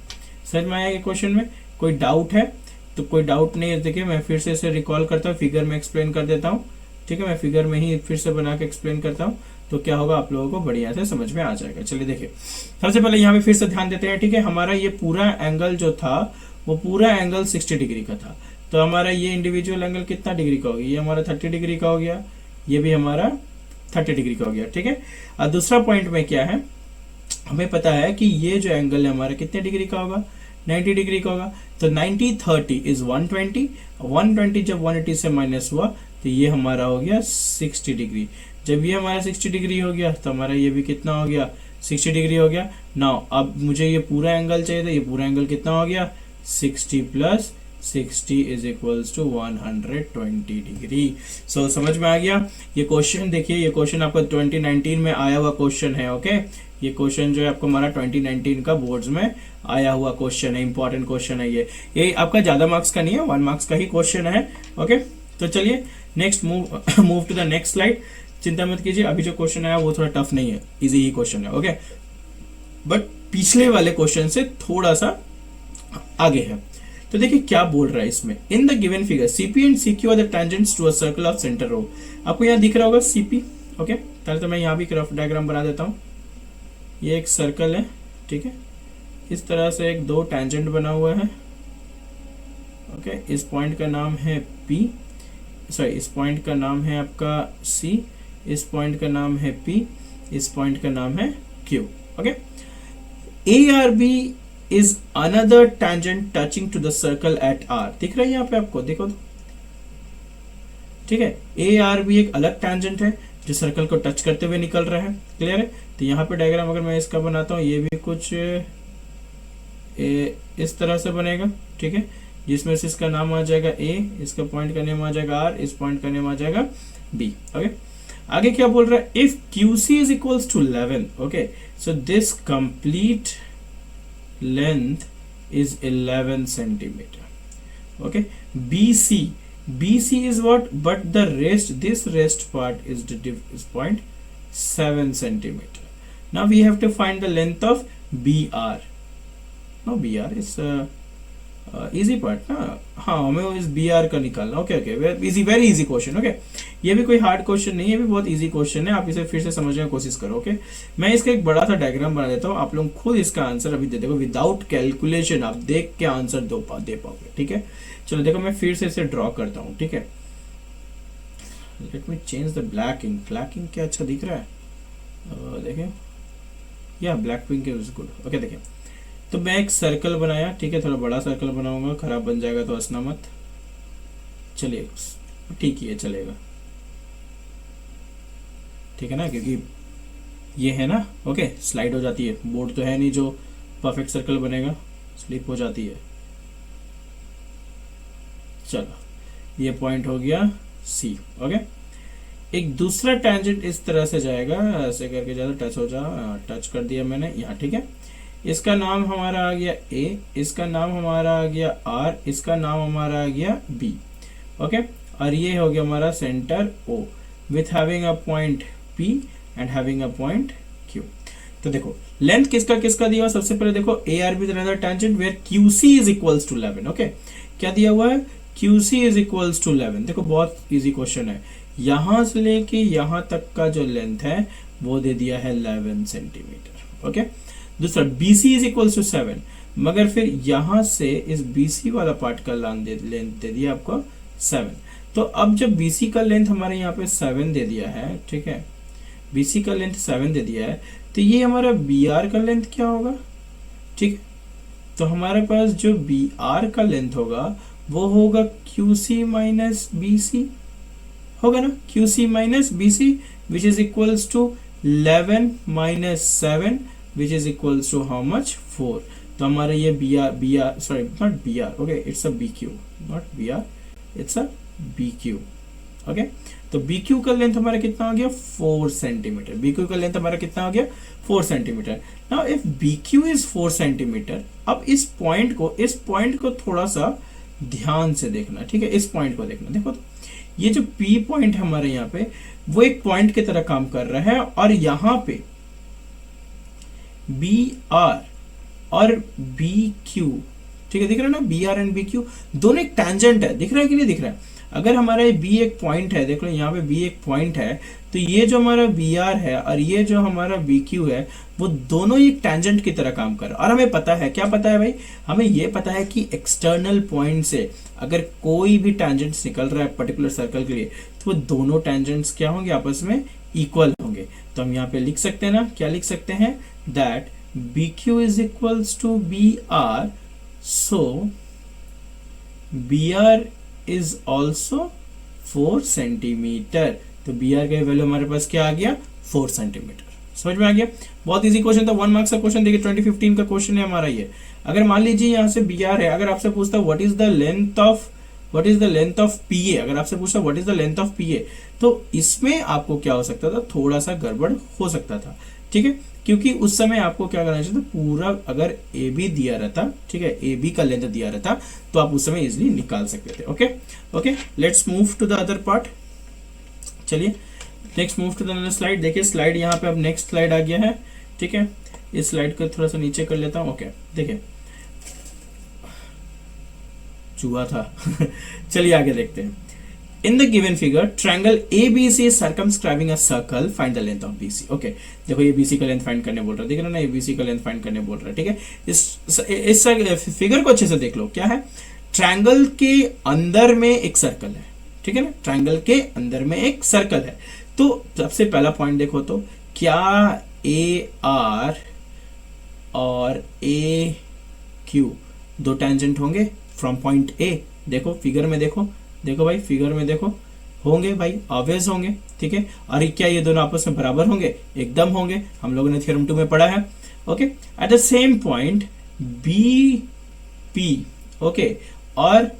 S1: समझ में आया ये क्वेश्चन में? कोई डाउट है तो कोई डाउट नहीं है। देखिए मैं फिर से इसे रिकॉल करता हूँ, फिगर में एक्सप्लेन कर देता हूँ। ठीक है, मैं फिगर में ही फिर से बना के एक्सप्लेन करता हूँ, तो क्या होगा आप लोगों को बढ़िया से समझ में आ जाएगा। चलिए देखिए, सबसे पहले यहाँ पे फिर से ध्यान देते हैं। ठीक है, हमारा ये पूरा एंगल जो था वो पूरा एंगल 60 डिग्री का था, तो हमारा ये इंडिविजुअल एंगल कितना डिग्री का हो गया, ये हमारा 30 डिग्री का हो गया, ये भी हमारा 30 डिग्री का हो गया। ठीक है, और दूसरा पॉइंट में क्या है, हमें पता है कि ये जो एंगल है हमारा कितने डिग्री का होगा 90 डिग्री का होगा। तो 90 30 इज 120, 120 जब 180 से माइनस हुआ तो ये हमारा हो गया 60 डिग्री। जब ये हमारा 60 डिग्री हो गया तो हमारा ये भी कितना हो गया 60 डिग्री हो गया। नाउ अब मुझे ये पूरा एंगल चाहिए था, ये पूरा एंगल कितना हो गया 60 plus 60 is equals to 120 degree. So समझ में आ गया ये क्वेश्चन। देखिए ये क्वेश्चन आपका 2019 में आया हुआ क्वेश्चन है। ओके, ये क्वेश्चन जो है आपको हमारा 2019 का बोर्ड्स में आया हुआ क्वेश्चन है, इंपॉर्टेंट क्वेश्चन है ये आपका ज्यादा मार्क्स का नहीं है, 1 मार्क्स का ही क्वेश्चन है। ओके, तो चलिए next move to the next slide. चिंता मत कीजिए, अभी जो क्वेश्चन आया वो थोड़ा टफ नहीं है, इजी ही क्वेश्चन है। ओके, बट पिछले वाले क्वेश्चन से थोड़ा सा आगे है। तो देखिए क्या बोल रहा है इसमें, in the given figure CP and CQ are the tangents to a circle of centre O। आपको यहाँ दिख रहा होगा CP। ओके, पहले तो मैं यहाँ भी रफ डायग्राम बना देता हूँ। ये एक सर्कल है, ठीक है, इस तरह से एक 2 टेंजेंट बना हुआ है। ओके, इस पॉइंट का नाम है P, सॉरी इस पॉइंट का नाम है आपका C, इस पॉइंट का नाम है P, इस पॉइंट का नाम है Q। Okay, ARB is another tangent touching to the circle at R। दिख रहा है यहाँ पे आपको, देखो तो, ठीक है। ARB एक अलग tangent है जो सर्कल को टच करते हुए निकल रहा है। क्लियर है? तो यहाँ पे डायग्राम अगर मैं इसका बनाता हूँ, ये भी कुछ इस तरह से बनेगा, ठीक है, जिसमें से इसका नाम आ जाएगा A, इसका पॉइंट का नेम आ जाएगा R, इस पॉइंट का नेम आ जाएगा B। ओके, आगे क्या बोल रहा है, if QC is equals to 11, okay, so this complete length is 11 centimeter। okay, BC is what, but the rest, this rest part is is 0.7 centimeter। now we have to find the length of BR। no, BR is easy part ना, हाँ हमें इस BR का निकालना। Okay easy, very easy question. Okay, ये भी कोई hard question नहीं है, ये भी बहुत इजी क्वेश्चन है, आप इसे फिर से समझने की कोशिश करो। ओके, मैं इसका एक बड़ा सा डायग्राम बना देता हूँ, आप लोग खुद इसका आंसर अभी दे देखो, विदाउट कैलकुलेशन आप देख के आंसर दे पाओगे। ठीक है, चलो देखो मैं फिर से इसे ड्रॉ करता हूँ। ठीक है, let me change the black ink. Black ink क्या अच्छा दिख रहा है, देखें, या black pink is good. Okay, देखिए तो मैं एक सर्कल बनाया, ठीक है, थोड़ा बड़ा सर्कल बनाऊंगा, खराब बन जाएगा तो हंसना मत। चलिए ठीक ही है, चलेगा, ठीक है ना, क्योंकि ये है ना। ओके, स्लाइड हो जाती है, बोर्ड तो है नहीं जो परफेक्ट सर्कल बनेगा, स्लिप हो जाती है। चलो ये पॉइंट हो गया C। ओके, एक दूसरा टेंजेंट इस तरह से जाएगा, ऐसे करके ज्यादा टच हो जा, टच कर दिया मैंने यहाँ। ठीक है, इसका नाम हमारा आ गया A, इसका नाम हमारा आ गया R, इसका नाम हमारा आ गया B। ओके, और ये हो गया हमारा centre O with having a point P and having a point Q। तो देखो लेंथ किसका किसका दिया हुआ, सबसे पहले देखो A R B another tangent where Q C is equals to 11। Okay, क्या दिया हुआ है, Q C is equals to 11। देखो बहुत इजी क्वेश्चन है, यहां से लेके यहां तक का जो लेंथ है वो दे दिया है 11 सेंटीमीटर। ओके, दूसरा BC इज इक्वल्स टू 7, मगर फिर यहां से इस BC वाला पार्ट का लेंथ दे दिया आपको 7। तो अब जब BC का लेंथ हमारे यहाँ पे 7 दे दिया है, ठीक है, BC का लेंथ 7 दे दिया है, तो ये हमारा BR का लेंथ क्या होगा, ठीक है, तो हमारे पास जो BR का लेंथ होगा वो होगा QC माइनस BC, होगा ना, QC minus BC which is equals to 11 minus 7 which is equals to how much, 4। तो हमारा ये BR sorry not BR, okay it's a BQ, not BR, it's a BQ। Okay, तो BQ का length हमारा कितना हो गया, 4 सेंटीमीटर। BQ का लेंथ हमारा कितना हो गया, 4 centimetre. Now if BQ is 4 centimetre, अब इस पॉइंट को थोड़ा सा ध्यान से देखना, ठीक है, इस पॉइंट को देखना। देखो तो ये जो P पॉइंट हमारे यहाँ पे वो एक पॉइंट की तरह काम कर रहा है, और यहाँ पे BR और BQ, ठीक है, दिख रहा है ना, BR एंड BQ दोनों एक टैंजेंट है, दिख रहा है कि नहीं दिख रहा है। अगर हमारा ये B एक पॉइंट है, देख लो यहाँ पे B एक पॉइंट है, तो ये जो हमारा BR है और ये जो हमारा BQ है वो दोनों एक टैंजेंट की तरह काम कर रहा है। और हमें पता है, क्या पता है भाई, हमें ये पता है कि एक्सटर्नल पॉइंट से अगर कोई भी टैंजेंट्स निकल रहा है पर्टिकुलर सर्कल के लिए, तो वो दोनों टैंजेंट्स क्या होंगे, आपस में इक्वल होंगे। तो हम यहाँ पे लिख सकते हैं ना, क्या लिख सकते हैं, that BQ is equals to BR, so BR is also 4 centimetre. तो BR का वैल्यू हमारे पास क्या आ गया, 4 सेंटीमीटर। समझ में आ गया, बहुत इजी क्वेश्चन था, 1 मार्क्स का क्वेश्चन। देखिए 2015 का क्वेश्चन है हमारा ये। अगर मान लीजिए यहाँ से BR है, अगर आपसे पूछता what is the length of PA, अगर आपसे पूछता what is the length of PA, तो इसमें आपको क्या हो सकता था, थोड़ा सा गड़बड़ हो सकता था, ठीक है, क्योंकि उस समय आपको क्या करना चाहिए था, पूरा अगर AB दिया रहता, ठीक है, AB का लेंथ दिया रहता, तो आप उस समय इजिली निकाल सकते थे। Okay okay, let's move to the other part. चलिए next move to the other slide. देखिए स्लाइड यहाँ पे अब नेक्स्ट स्लाइड आ गया है, ठीक है, इस स्लाइड को थोड़ा सा नीचे कर लेता हूँ। ओके, देखिए चूहा था चलिए आगे देखते हैं। In the given figure, triangle ABC is circumscribing a circle. Find the length of BC. Okay, देखो ये BC का लेंथ फाइंड करने बोल रहा है, देख रहे हो ना, ये BC का लेंथ फाइंड करने बोल रहा है, ठीक है। इस फिगर को अच्छे से देख लो, क्या है, ट्रायंगल के अंदर में एक सर्कल है, ठीक है ना, ट्रायंगल के अंदर में एक सर्कल है। तो सबसे पहला पॉइंट देखो, तो क्या AR और AQ दो टेंजेंट होंगे फ्रॉम पॉइंट A? देखो फिगर में देखो भाई, फिगर में देखो, होंगे भाई, ऑब्वियस होंगे, ठीक है। और क्या ये दोनों आपस में बराबर होंगे? एकदम होंगे, हम लोगों ने थ्योरम 2 में पढ़ा है। Okay, eight the same point BP, okay, और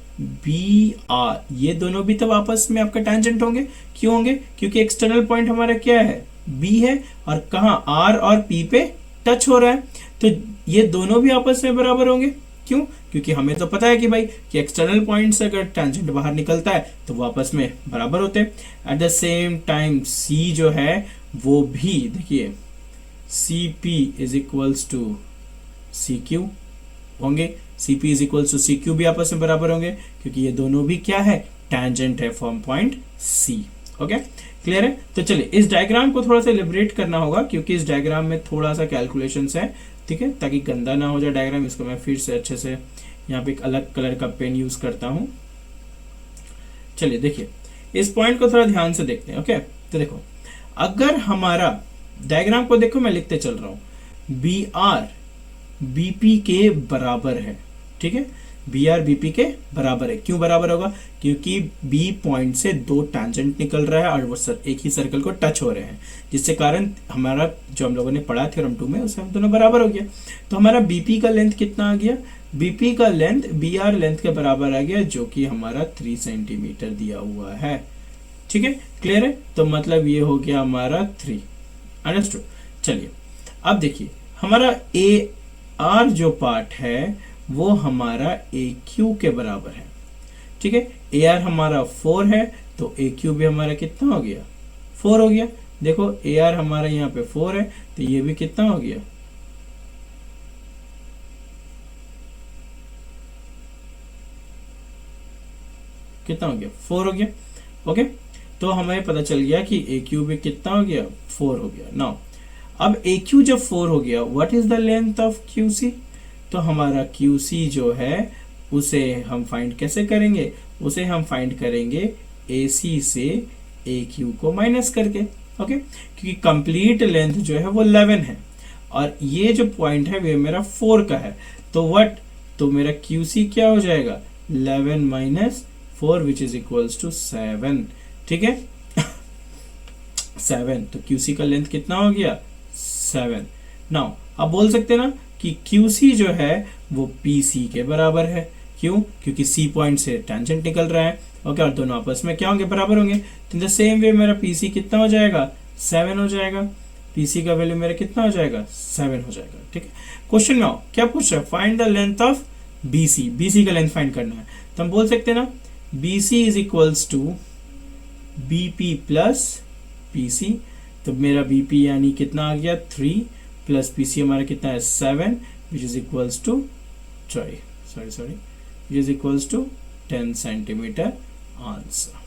S1: BR, ये दोनों भी तब आपस में आपका टेंजेंट होंगे। क्यों होंगे? क्योंकि एक्सटर्नल पॉइंट हमारा क्या है, B है, और कहाँ, R और P पे टच हो रहा है, तो ये दोनों भी आपस में बराबर होंगे। क्यों? क्योंकि हमें तो पता है कि भाई कि एक्सटर्नल पॉइंट से अगर टेंजेंट बाहर निकलता है तो वो आपस में बराबर होते हैं। At the same time C जो है वो भी, देखिए CP is equals to CQ होंगे, CP is equals to CQ भी आपस में बराबर होंगे, क्योंकि ये दोनों भी क्या है, टेंजेंट है from point C। Okay, clear है? तो चलिए इस डायग्राम को थोड़ा सा इलेबरेट करना होगा, क्योंकि इस डायग्राम में थोड़ा सा कैलकुलेशंस है, ठीक है, ताकि गंदा ना हो जाए डायग्राम। इसको मैं फिर से अच्छे से यहाँ पे एक अलग कलर का पेन यूज करता हूँ। चलिए देखिए इस पॉइंट को थोड़ा ध्यान से देखते हैं। ओके, तो देखो अगर हमारा डायग्राम को देखो, मैं लिखते चल रहा हूँ, BR BP के बराबर है, ठीक है, BR BP के बराबर है। क्यों बराबर होगा? क्योंकि B पॉइंट से दो टैंजेंट निकल रहा है और वो एक ही सर्कल को टच हो रहे हैं, जिससे कारण हमारा जो हम लोगों ने पढ़ा थ्योरम 2 में, उससे हम दोनों बराबर हो गया। तो हमारा BP का लेंथ कितना आ गया? BP का लेंथ BR लेंथ के बराबर आ गया, जो कि हमारा 3 सेंटीमीटर दिया हुआ है, ठीक है, क्लियर है? तो मतलब ये हो गया हमारा 3, अंडरस्टूड। चलिए अब देखिए हमारा AR जो पार्ट है वो हमारा AQ के बराबर है, ठीक है। AR हमारा 4 है, तो AQ भी हमारा कितना हो गया? 4 हो गया। देखो ए आर हमारा यहाँ पे 4 है, तो ये भी कितना हो गया, कितना हो गया, 4 हो गया। ओके, तो हमें पता चल गया कि ए क्यू भी कितना हो गया, 4 हो गया। नाउ अब ए क्यू जब 4 हो गया, what is the length of Q C, तो हमारा क्यू सी जो है उसे हम फाइंड कैसे करेंगे, उसे हम फाइंड करेंगे ए सी से ए क्यू को माइनस करके। ओके, क्योंकि कंप्लीट लेंथ जो है वो 11 है और ये जो पॉइंट है वो मेरा 4 का है, तो व्हाट, तो मेरा क्यू सी क्या हो जाएगा, 11 minus 4 which is equals to 7। ठीक है 7, तो QC का लेंथ कितना हो गया, 7। नाउ आप बोल सकते हैं ना कि QC जो है वो PC के बराबर है, क्यों, क्योंकि C पॉइंट से टेंजेंट निकल रहा है। ओके, और दोनों आपस में क्या होंगे, बराबर होंगे। तो इन द सेम वे मेरा PC कितना हो जाएगा, 7 हो जाएगा। PC का वैल्यू मेरा कितना हो जाएगा, 7 हो जाएगा। ठीक है, क्वेश्चन में आओ, क्या पूछ रहा है, find the length of BC का लेंथ फाइंड करना है। तो हम बोल सकते हैं ना BC is equals to BP plus PC, तो मेरा BP यानी कितना आ गया, 3 प्लस PC हमारा कितना है, 7 which is equals to which is equals to 10 centimetre answer.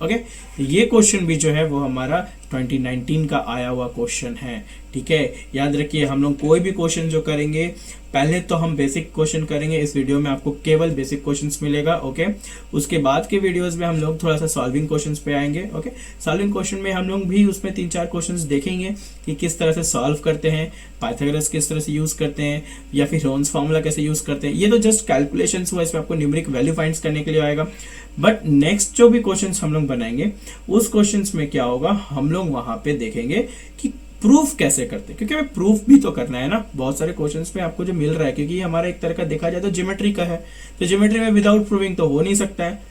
S1: Okay, तो ये क्वेश्चन भी जो है वो हमारा 2019 का आया हुआ क्वेश्चन है। ठीक है, याद रखिए हम लोग कोई भी क्वेश्चन जो करेंगे पहले तो हम बेसिक क्वेश्चन करेंगे। इस वीडियो में आपको केवल बेसिक क्वेश्चंस मिलेगा। ओके, उसके बाद के वीडियोस में हम लोग थोड़ा सा सॉल्विंग क्वेश्चंस पे आएंगे। ओके, सॉल्विंग क्वेश्चन में हम लोग भी उसमें 3-4 क्वेश्चंस देखेंगे कि किस तरह से सॉल्व करते हैं, पाइथागोरस किस तरह से यूज करते हैं, या फिर रोन्स फार्मूला कैसे यूज करते हैं। ये तो जस्ट कैलकुलेशंस हुआ, इसमें आपको न्यूमेरिक वैल्यू फाइंड करने के लिए आएगा। बट नेक्स्ट जो भी क्वेश्चंस हम लोग बनाएंगे उस क्वेश्चंस में क्या होगा, हम लोग वहां पे देखेंगे कि प्रूफ कैसे करते हैं, क्योंकि हमें प्रूफ भी तो करना है ना। बहुत सारे क्वेश्चंस पे आपको जो मिल रहा है, क्योंकि ये हमारा एक तरह का देखा जाए तो ज्योमेट्री का है, तो ज्योमेट्री में विदाउट प्रूविंग तो हो नहीं सकता है।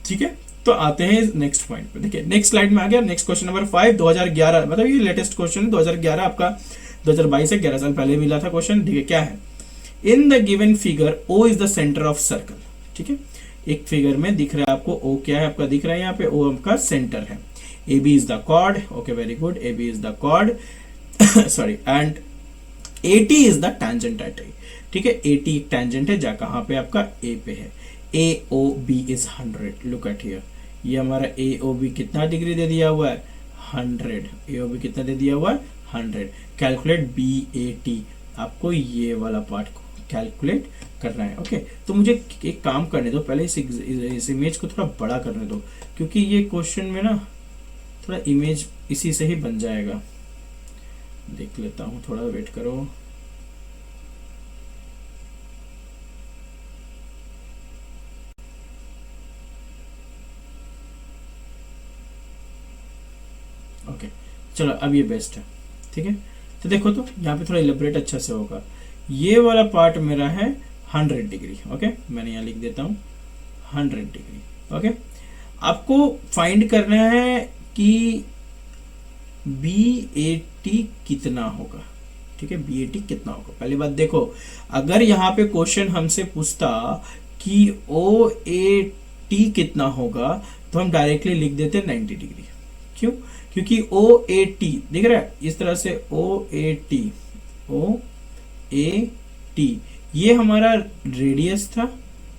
S1: ठीक है, तो आते हैं नेक्स्ट पॉइंट पे। देखिए नेक्स्ट स्लाइड में आ गया, नेक्स्ट क्वेश्चन नंबर 5, 2011, मतलब ये लेटेस्ट क्वेश्चन है, 2011 आपका 2022 से 11 साल पहले मिला था क्वेश्चन। ठीक है, क्या है, in the given figure O is the centre of circle. ठीक है, एक फिगर में दिख रहा है आपको O क्या है, आपका दिख रहा है यहाँ पे O आपका सेंटर है। AB is the chord, okay, very good, AB is the chord sorry, and AT is the tangent at A। ठीक है, AT एक tangent है जहाँ कहाँ पे आपका A पे है। AOB is 100, look at here, ये हमारा AOB कितना डिग्री दे दिया हुआ है, 100। AOB कितना दे दिया हुआ है, 100। कैलकुलेट BAT, आपको ये वाला पार्ट को कैलकुलेट करना है। ओके, तो मुझे एक काम करने दो, पहले इस इमेज को थोड़ा बड़ा करने दो, क्योंकि ये क्वेश्चन में ना थोड़ा इमेज इसी से ही बन जाएगा। देख लेता हूं, थोड़ा वेट करो। ओके, चलो अब ये बेस्ट है। ठीक है, तो देखो तो यहाँ पे थोड़ा इलेबरेट अच्छा से होगा। ये वाला पार्ट मेरा है 100 डिग्री। ओके, मैंने यहाँ लिख देता हूँ 100 डिग्री। ओके, आपको फाइंड करना है कि BAT कितना होगा। ठीक है, BAT कितना होगा। पहली बात देखो, अगर यहाँ पे क्वेश्चन हमसे पूछता कि OAT कितना होगा, तो हम डायरेक्टली लिख देते 90 डिग्री। क्यों, क्योंकि OAT दिख रहा है इस तरह से, OAT ये हमारा रेडियस था।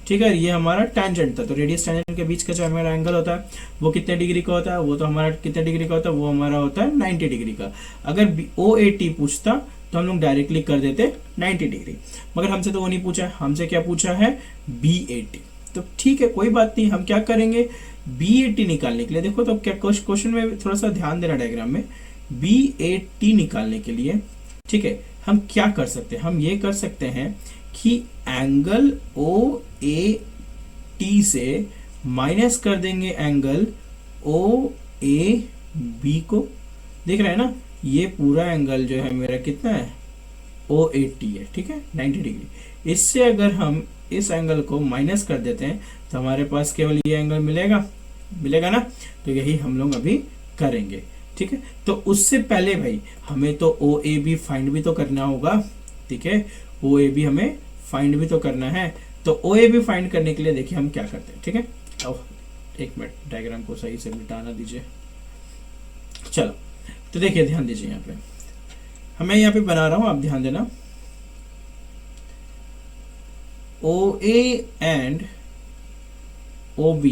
S1: ठीक है, ये हमारा टेंजेंट था, तो रेडियस टेंजेंट के बीच का जो हमारा एंगल होता है वो कितने डिग्री का होता है, वो तो हमारा कितने डिग्री का होता है, वो हमारा होता है 90 डिग्री का। अगर OAT पूछता तो हम लोग डायरेक्टली कर देते 90 डिग्री, मगर हमसे तो वो नहीं पूछा है, हमसे क्या पूछा है, BAT। तो ठीक है, कोई बात नहीं, हम क्या करेंगे, BAT निकालने के लिए, देखो तो क्या क्वेश्चन में थोड़ा सा ध्यान देना डायग्राम में, BAT निकालने के लिए, ठीक है, हम क्या कर सकते हैं, हम ये कर सकते हैं कि एंगल OAT से माइनस कर देंगे एंगल OAB को। देख रहे हैं ना, ये पूरा एंगल जो है मेरा कितना है, OAT है। ठीक है, 90 डिग्री। इससे अगर हम इस एंगल को माइनस कर देते हैं तो हमारे पास केवल ये एंगल मिलेगा ना। तो यही हम लोग अभी करेंगे। ठीक है, तो उससे पहले भाई हमें तो OAB फाइंड भी तो करना होगा। ठीक है, OAB हमें फाइंड भी तो करना है। तो OAB फाइंड करने के लिए देखिए हम क्या करते हैं। ठीक है, अब एक मिनट डायग्राम को सही से मिटाना दीजिए। चलो तो देखिए ध्यान दीजिए, यहाँ पे हमें यहाँ पे बना रहा हूं, आप ध्यान देना। OA and OB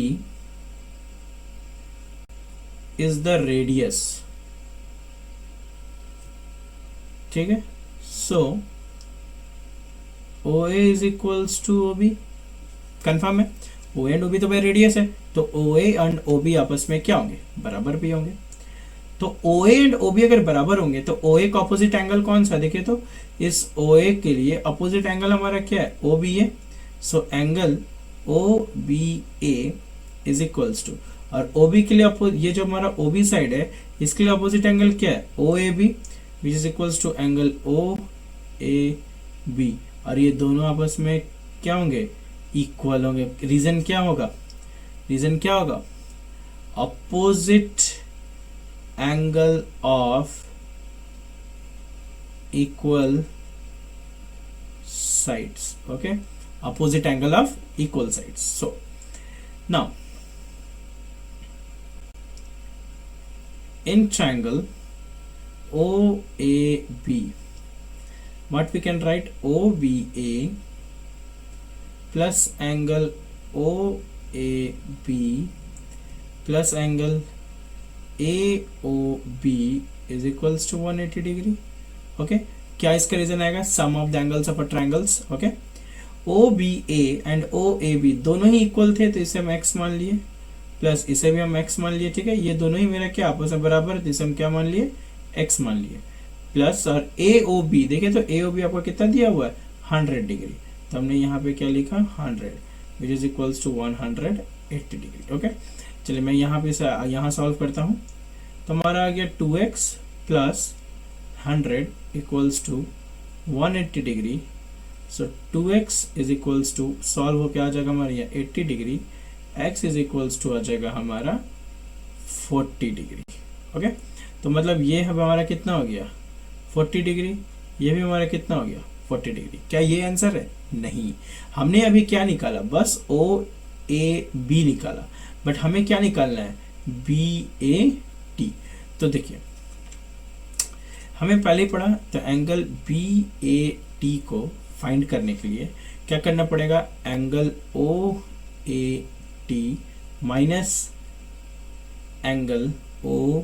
S1: is the radius, ठीक है। So OA is equals to OB, confirm है। OA एंड OB तो भाई रेडियस है, तो OA एंड OB आपस में क्या होंगे, बराबर भी होंगे। तो OA एंड OB अगर बराबर होंगे तो OA का अपोजिट एंगल कौन सा, देखिए तो इस OA के लिए अपोजिट एंगल हमारा क्या है, OBA। So angle OBA is equals to, और OB के लिए ये जो हमारा OB साइड है इसके लिए अपोजिट एंगल क्या है, OAB, which is equals to angle OAB। और ये दोनों आपस में क्या होंगे, इक्वल होंगे। रीजन क्या होगा, रीजन क्या होगा, opposite angle of equal sides, okay, opposite angle of equal sides. So now in triangle OAB, what we can write, OBA plus angle OAB plus angle AOB is equals to 180 degree. Okay, क्या इसका reason आएगा, sum of the angles of a triangles. Okay, OBA and OAB दोनों ही equal थे तो इसे हम x मान लिए, प्लस इसे भी हम x मान लिए, ठीक है। ये दोनों ही मेरा क्या आपस में बराबर है तो इसे हम क्या मान लिए, x मान लिए, प्लस और AOB देखिए तो AOB आपका कितना दिया हुआ है, 100 डिग्री, तो हमने यहाँ पे क्या लिखा, 100 which is equals to 180 degree. Okay, चलिए मैं यहाँ पे यहाँ सॉल्व करता हूँ, तो हमारा आ गया 2x plus 100 equals to 180 degree. So 2x is equals to solve होके आ जाएगा हमारा यहाँ 80 degree, x is equals to आ जाएगा हमारा 40 डिग्री। ओके, तो मतलब ये हमारा कितना हो गया, 40 डिग्री, ये भी हमारा कितना हो गया, 40 डिग्री। क्या ये आंसर है, नहीं, हमने अभी क्या निकाला, बस OAB निकाला, बट हमें क्या निकालना है, BAT। तो देखिए हमें पहले पढ़ा, तो एंगल BAT को फाइंड करने के लिए क्या करना पड़ेगा, angle OAT minus angle OAB,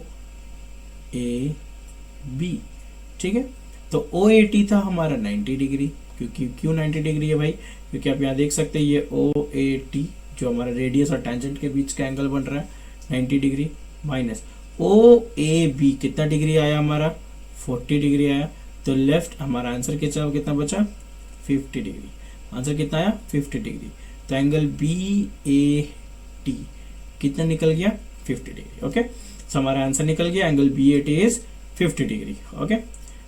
S1: ठीक है। तो OAT था हमारा 90 डिग्री, क्योंकि क्यों 90 डिग्री है भाई, क्योंकि आप यहाँ देख सकते हैं ये OAT जो हमारा रेडियस और टेंजेंट के बीच का एंगल बन रहा है 90 डिग्री, माइनस OAB कितना डिग्री आया हमारा, 40 डिग्री आया। तो लेफ्ट हमारा आंसर कितना बचा, 50 डिग्री। आंसर कितना आया, 50 डिग्री। तो एंगल BAT कितना निकल गया, 50 डिग्री। ओके, सो हमारा आंसर निकल गया, angle BAT is 50 degree. Okay,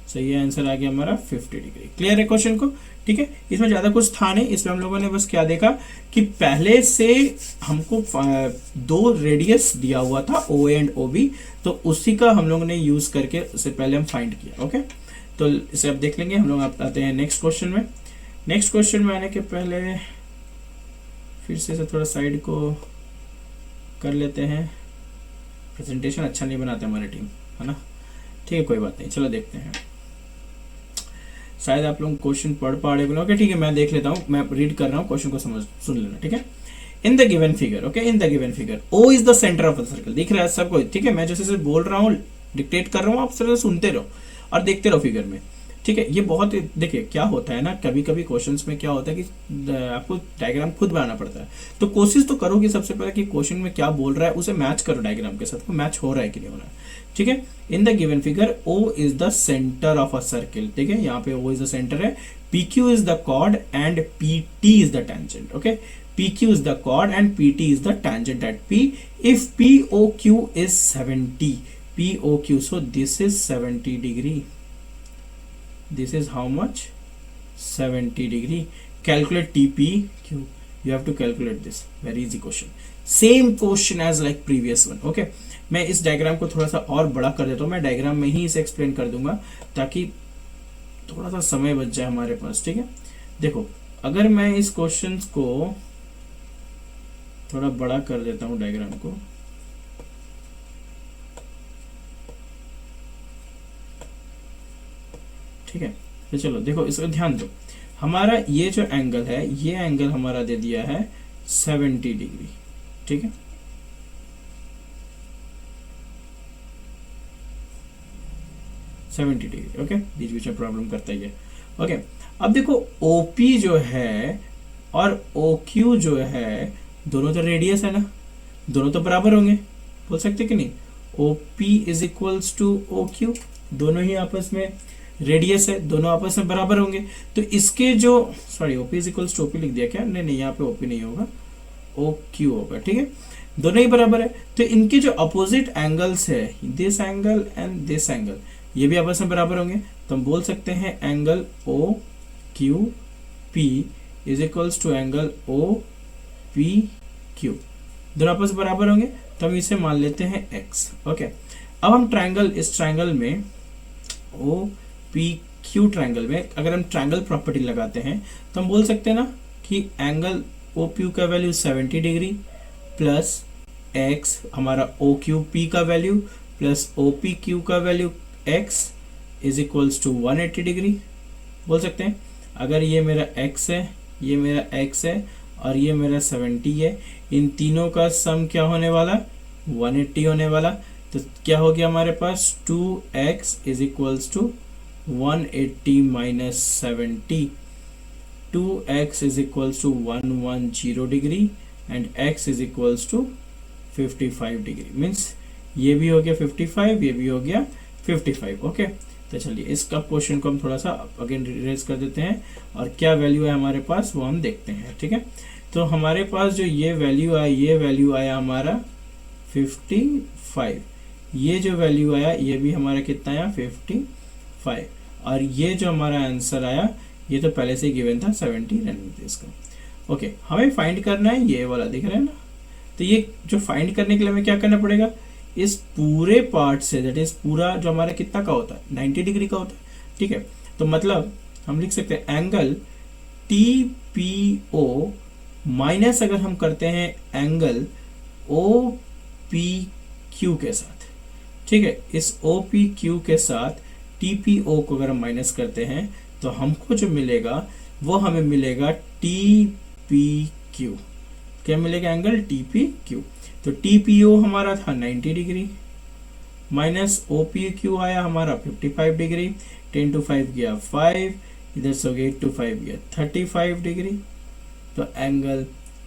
S1: so ये आंसर आ गया हमारा 50 डिग्री। क्लियर है क्वेश्चन को, ठीक है। इसमें ज्यादा कुछ था नहीं, इसमें हम लोगों ने बस क्या देखा कि पहले से हमको 2 रेडियस दिया हुआ था OA एंड OB, तो उसी का हम लोगों ने यूज करके उससे पहले हम फाइंड किया। ओके, तो इसे अब देख लेंगे। हम लोग आते हैं नेक्स्ट क्वेश्चन में। नेक्स्ट क्वेश्चन में आने के पहले फिर से थोड़ा साइड को कर लेते हैं, प्रेजेंटेशन अच्छा नहीं बनाते हमारी टीम, है ना, ठीक है, कोई बात नहीं, चलो देखते हैं। शायद आप लोग क्वेश्चन पढ़ पा रहे हो, ठीक है, मैं देख लेता हूँ, मैं रीड कर रहा हूँ, क्वेश्चन को सुन लेना, ठीक है। In the given figure, okay, in the given figure O is the centre of the circle, दिख रहा है सबको, ठीक है। मैं जैसे बोल रहा हूँ, डिक्टेट कर रहा हूँ, आप सिर्फ सुनते रहो और देखते रहो फिगर में, ठीक है। ये बहुत, देखिए क्या होता है ना, कभी कभी क्वेश्चंस में क्या होता है कि आपको डायग्राम खुद बनाना पड़ता है, तो कोशिश तो करो कि सबसे पहले कि क्वेश्चन में क्या बोल रहा है उसे मैच करो डायग्राम के साथ, को मैच हो रहा है कि नहीं हो रहा है, ठीक है। In the given figure O is the centre of a circle, ठीक है, यहाँ पे O इज द सेंटर है, PQ is the chord and PT is the tangent, okay, PQ is the chord and PT is the tangent at P. If POQ is 70, POQ, so this is 70 degree. This is how much? 70 degree. Calculate TPQ. You have to calculate this. Very easy question. Same question as like previous one. Okay. मैं इस diagram को थोड़ा सा और बड़ा कर देता हूँ, मैं डायग्राम में ही इसे एक्सप्लेन कर दूंगा ताकि थोड़ा सा समय बच जाए हमारे पास, ठीक है। देखो, अगर मैं इस क्वेश्चन को थोड़ा बड़ा कर देता हूं डायग्राम को, ठीक है। तो चलो देखो इसको ध्यान दो, हमारा ये जो एंगल है, ये एंगल हमारा दे दिया है 70 डिग्री, ठीक है। ओके, बीच बीच में प्रॉब्लम करता ही है। ओके, अब देखो OP जो है और OQ जो है, दोनों तो रेडियस है ना, दोनों तो बराबर होंगे, बोल सकते कि नहीं। OP is equals to OQ, दोनों ही आपस में रेडियस है, दोनों आपस में बराबर होंगे। तो इसके जो sorry OP is equals to OP लिख दिया क्या, नहीं यहाँ पे OP नहीं होगा, OQ होगा, ठीक है। दोनों ही बराबर है, तो इनके जो अपोजिट एंगल्स है, this angle and this angle, ये भी आपस में बराबर होंगे। तो हम बोल सकते हैं angle OQP is equals to angle OPQ, दोनों आपस में बराबर होंगे, तो हम इसे मान लेते हैं x। ओके, अब हम ट्रायंगल, इस ट्रायंगल में OPQ ट्रायंगल में अगर हम ट्रायंगल प्रॉपर्टी लगाते हैं तो हम बोल सकते हैं ना कि एंगल OQ का वैल्यू 70 डिग्री प्लस x हमारा OQP का वैल्यू प्लस OPQ का value x is equals to 180 degree, बोल सकते हैं। अगर ये मेरा x है, ये मेरा x है और ये मेरा 70 है, इन तीनों का सम क्या होने वाला, 180 होने वाला। तो क्या हो गया हमारे पास, 2x is equals to 180 minus 70, 2x is equals to 110 degree and x is equals to 55 degree. Means ये भी हो गया 55, ये भी हो गया 55। ओके, तो चलिए इसका क्वेश्चन को हम थोड़ा सा अगेन रिवाइज कर देते हैं और क्या वैल्यू है हमारे पास वो हम देखते हैं, ठीक है। तो हमारे पास जो ये वैल्यू आया, ये वैल्यू आया हमारा 55, ये जो वैल्यू आया ये भी हमारा कितना आया 55, और ये जो हमारा आंसर आया ये तो पहले से ही गिवन था 70 रहने इसका। ओके, हमें फाइंड करना है ये वाला, दिख रहा है ना। तो ये जो फाइंड करने के लिए हमें क्या करना पड़ेगा, इस पूरे पार्ट से, दैट इज पूरा जो हमारा कितना का होता है 90 डिग्री का होता है, ठीक है। तो मतलब हम लिख सकते हैं एंगल TPO माइनस अगर हम करते हैं एंगल OPQ के साथ, ठीक है। इस OPQ के साथ TPO को अगर हम माइनस करते हैं तो हमको जो मिलेगा वो हमें मिलेगा TPQ, क्या मिलेगा, एंगल TPQ। तो TPO हमारा था 90 डिग्री माइनस OPQ आया हमारा 55 डिग्री, 10 to 5 गया 5, इधर से 8 to 5 गया 35 डिग्री। तो एंगल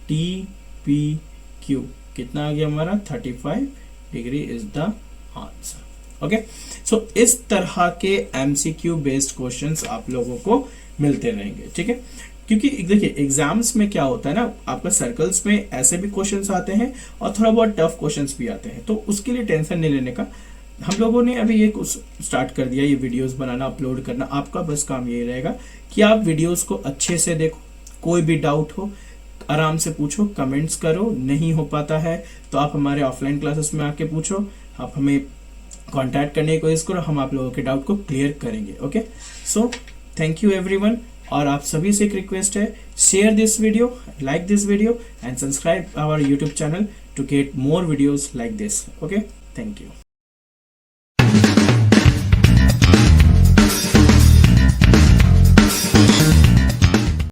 S1: TPQ कितना आ गया हमारा 35 degree is the answer. Okay, so इस तरह के MCQ बेस्ड क्वेश्चंस आप लोगों को मिलते रहेंगे, ठीक है। क्योंकि देखिए एग्जाम्स में क्या होता है ना, आपका सर्कल्स में ऐसे भी क्वेश्चंस आते हैं और थोड़ा बहुत टफ क्वेश्चंस भी आते हैं, तो उसके लिए टेंशन नहीं लेने का। हम लोगों ने अभी ये स्टार्ट कर दिया, ये वीडियोस बनाना, अपलोड करना। आपका बस काम यही रहेगा कि आप वीडियोस को अच्छे से देखो, कोई भी डाउट हो आराम से पूछो, कमेंट्स करो, नहीं हो पाता है तो आप हमारे ऑफलाइन क्लासेस में आके पूछो, आप हमें कॉन्टैक्ट करने की कोशिश करो, हम आप लोगों के डाउट को क्लियर करेंगे। Okay, so thank you everyone. और आप सभी से एक रिक्वेस्ट है, share this video, like this video and subscribe our YouTube channel to get more videos like this. Okay, thank you.